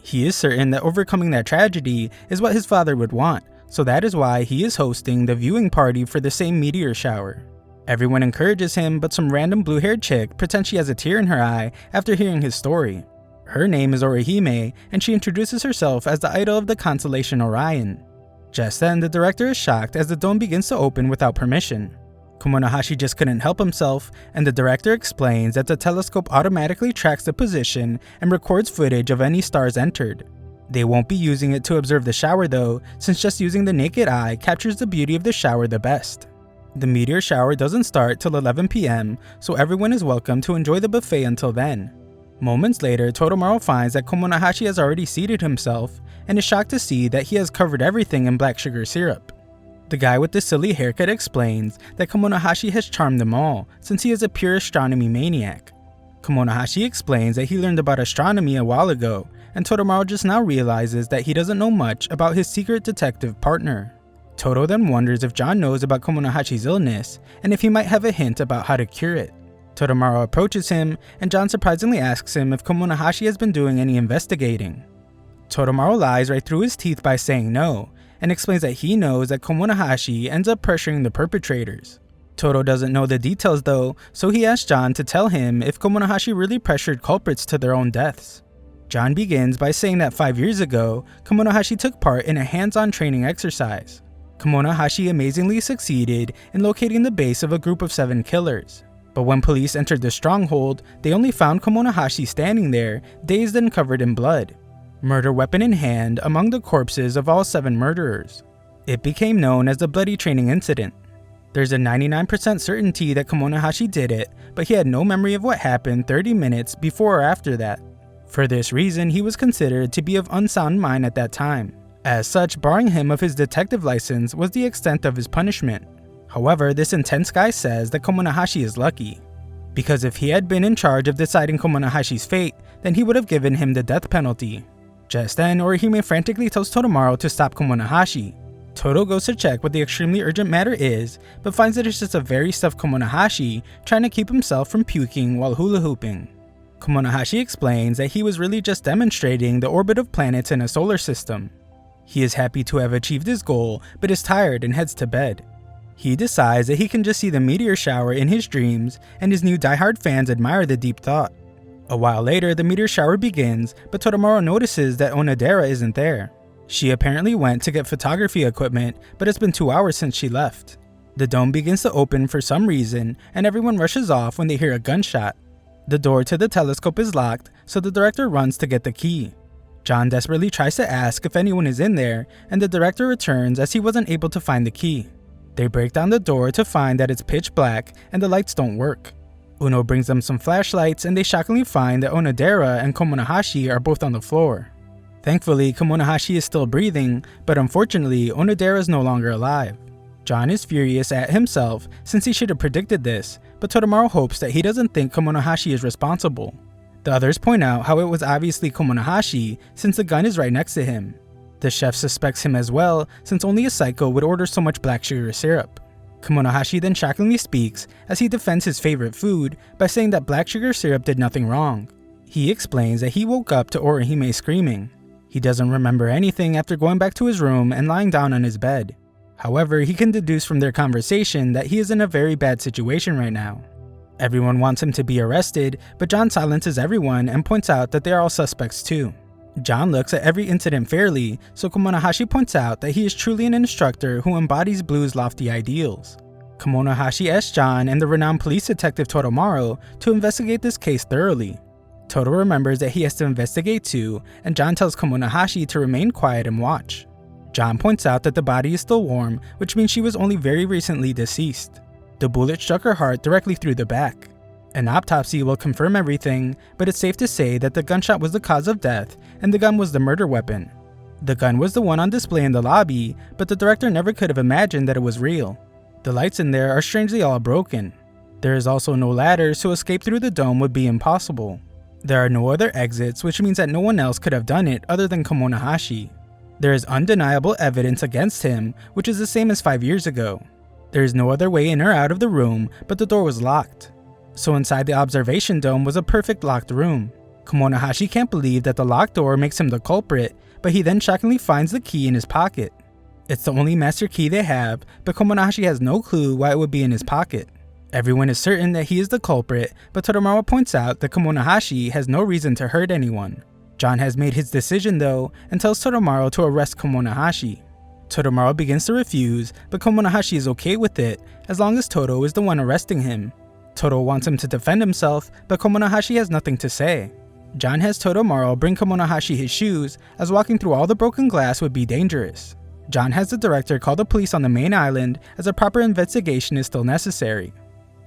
He is certain that overcoming that tragedy is what his father would want, so that is why he is hosting the viewing party for the same meteor shower. Everyone encourages him, but some random blue-haired chick pretends she has a tear in her eye after hearing his story. Her name is Orihime, and she introduces herself as the idol of the constellation Orion. Just then, the director is shocked as the dome begins to open without permission. Kemonohashi just couldn't help himself, and the director explains that the telescope automatically tracks the position and records footage of any stars entered. They won't be using it to observe the shower though, since just using the naked eye captures the beauty of the shower the best. The meteor shower doesn't start till 11 PM, so everyone is welcome to enjoy the buffet until then. Moments later, Toromaru finds that Kemonohashi has already seated himself, and is shocked to see that he has covered everything in black sugar syrup. The guy with the silly haircut explains that Kemonohashi has charmed them all, since he is a pure astronomy maniac. Kemonohashi explains that he learned about astronomy a while ago, and Toromaru just now realizes that he doesn't know much about his secret detective partner. Toro then wonders if John knows about Kemonohashi's illness, and if he might have a hint about how to cure it. Toromaru approaches him, and John surprisingly asks him if Kemonohashi has been doing any investigating. Toromaru lies right through his teeth by saying no, and explains that he knows that Kemonohashi ends up pressuring the perpetrators. Toro doesn't know the details though, so he asks John to tell him if Kemonohashi really pressured culprits to their own deaths. John begins by saying that 5 years ago, Kemonohashi took part in a hands-on training exercise. Kemonohashi amazingly succeeded in locating the base of a group of 7 killers. But when police entered the stronghold, they only found Kemonohashi standing there, dazed and covered in blood. Murder weapon in hand among the corpses of all 7 murderers. It became known as the Bloody Training Incident. There's a 99% certainty that Kemonohashi did it, but he had no memory of what happened 30 minutes before or after that. For this reason, he was considered to be of unsound mind at that time. As such, barring him of his detective license was the extent of his punishment. However, this intense guy says that Kemonohashi is lucky. because if he had been in charge of deciding Komonahashi's fate, then he would have given him the death penalty. Just then, Orihime frantically tells Toromaru to stop Komonohashi. Todo goes to check what the extremely urgent matter is, but finds that it's just a very stuffed Komonohashi trying to keep himself from puking while hula hooping. Komonohashi explains that he was really just demonstrating the orbit of planets in a solar system. He is happy to have achieved his goal, but is tired and heads to bed. He decides that he can just see the meteor shower in his dreams, and his new diehard fans admire the deep thought. A while later, the meteor shower begins, but Toromaru notices that Onodera isn't there. She apparently went to get photography equipment, but it's been 2 hours since she left. The dome begins to open for some reason, and everyone rushes off when they hear a gunshot. The door to the telescope is locked, so the director runs to get the key. John desperately tries to ask if anyone is in there, and the director returns as he wasn't able to find the key. They break down the door to find that it's pitch black and the lights don't work. Uno brings them some flashlights and they shockingly find that Onodera and Komonohashi are both on the floor. Thankfully, Komonohashi is still breathing, but unfortunately, Onodera is no longer alive. John is furious at himself since he should have predicted this, but Toromaru hopes that he doesn't think Komonohashi is responsible. The others point out how it was obviously Komonohashi since the gun is right next to him. The chef suspects him as well, since only a psycho would order so much black sugar syrup. Komonohashi then shockingly speaks as he defends his favorite food by saying that black sugar syrup did nothing wrong. He explains that he woke up to Orihime screaming. He doesn't remember anything after going back to his room and lying down on his bed. However, he can deduce from their conversation that he is in a very bad situation right now. Everyone wants him to be arrested, but John silences everyone and points out that they are all suspects too. John looks at every incident fairly, so Komonohashi points out that he is truly an instructor who embodies Blue's lofty ideals. Komonohashi asks John and the renowned police detective Toromaru to investigate this case thoroughly. Todo remembers that he has to investigate too, and John tells Komonohashi to remain quiet and watch. John points out that the body is still warm, which means she was only very recently deceased. The bullet struck her heart directly through the back. An autopsy will confirm everything, but it's safe to say that the gunshot was the cause of death and the gun was the murder weapon. The gun was the one on display in the lobby, but the director never could have imagined that it was real. The lights in there are strangely all broken. There is also no ladder, so escape through the dome would be impossible. There are no other exits, which means that no one else could have done it other than Komonohashi. There is undeniable evidence against him, which is the same as 5 years ago. There is no other way in or out of the room, but the door was locked. So inside the observation dome was a perfect locked room. Komonohashi can't believe that the locked door makes him the culprit, but he then shockingly finds the key in his pocket. It's the only master key they have, but Komonohashi has no clue why it would be in his pocket. Everyone is certain that he is the culprit, but Toromaru points out that Komonohashi has no reason to hurt anyone. John has made his decision though, and tells Toromaru to arrest Komonohashi. Toromaru begins to refuse, but Komonohashi is okay with it, as long as Todo is the one arresting him. Todo wants him to defend himself, but Komonohashi has nothing to say. John has Toromaru bring Komonohashi his shoes, as walking through all the broken glass would be dangerous. John has the director call the police on the main island, as a proper investigation is still necessary.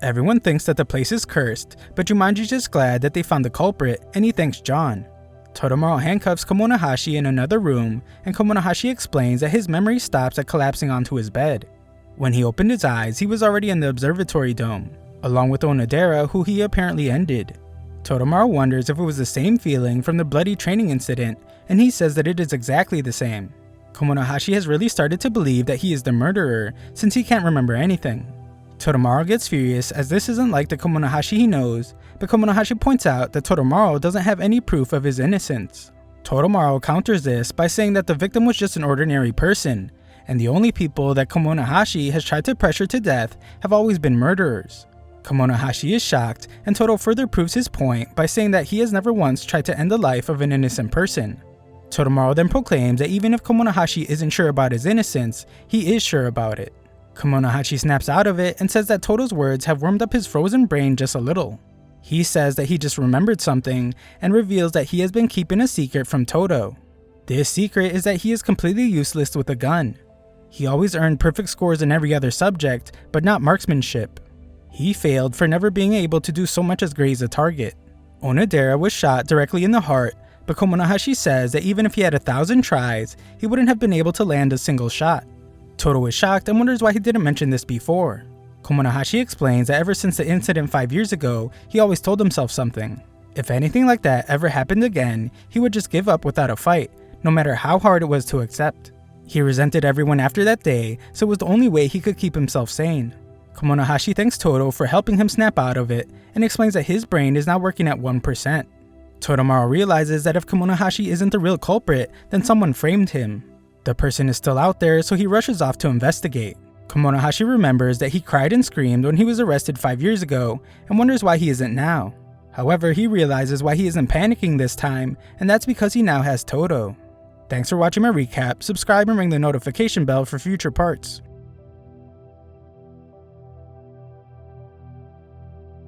Everyone thinks that the place is cursed, but Jumanji's just glad that they found the culprit, and he thanks John. Toromaru handcuffs Komonohashi in another room, and Komonohashi explains that his memory stops at collapsing onto his bed. When he opened his eyes, he was already in the observatory dome, along with Onodera, who he apparently ended. Toromaru wonders if it was the same feeling from the bloody training incident, and he says that it is exactly the same. Komonohashi has really started to believe that he is the murderer, since he can't remember anything. Toromaru gets furious as this isn't like the Komonohashi he knows, but Komonohashi points out that Toromaru doesn't have any proof of his innocence. Toromaru counters this by saying that the victim was just an ordinary person, and the only people that Komonohashi has tried to pressure to death have always been murderers. Komonohashi is shocked, and Todo further proves his point by saying that he has never once tried to end the life of an innocent person. Toromaru then proclaims that even if Komonohashi isn't sure about his innocence, he is sure about it. Komonohashi snaps out of it and says that Todo's words have warmed up his frozen brain just a little. He says that he just remembered something and reveals that he has been keeping a secret from Todo. This secret is that he is completely useless with a gun. He always earned perfect scores in every other subject, but not marksmanship. He failed for never being able to do so much as graze a target. Onodera was shot directly in the heart, but Komonohashi says that even if he had 1,000 tries, he wouldn't have been able to land a single shot. Todo is shocked and wonders why he didn't mention this before. Komonohashi explains that ever since the incident 5 years ago, he always told himself something. If anything like that ever happened again, he would just give up without a fight, no matter how hard it was to accept. He resented everyone after that day, so it was the only way he could keep himself sane. Komonohashi thanks Todo for helping him snap out of it, and explains that his brain is now working at 1%. Todamaru realizes that if Komonohashi isn't the real culprit, then someone framed him. The person is still out there, so he rushes off to investigate. Komonohashi remembers that he cried and screamed when he was arrested 5 years ago, and wonders why he isn't now. However, he realizes why he isn't panicking this time, and that's because he now has Todo. Thanks for watching my recap, subscribe and ring the notification bell for future parts.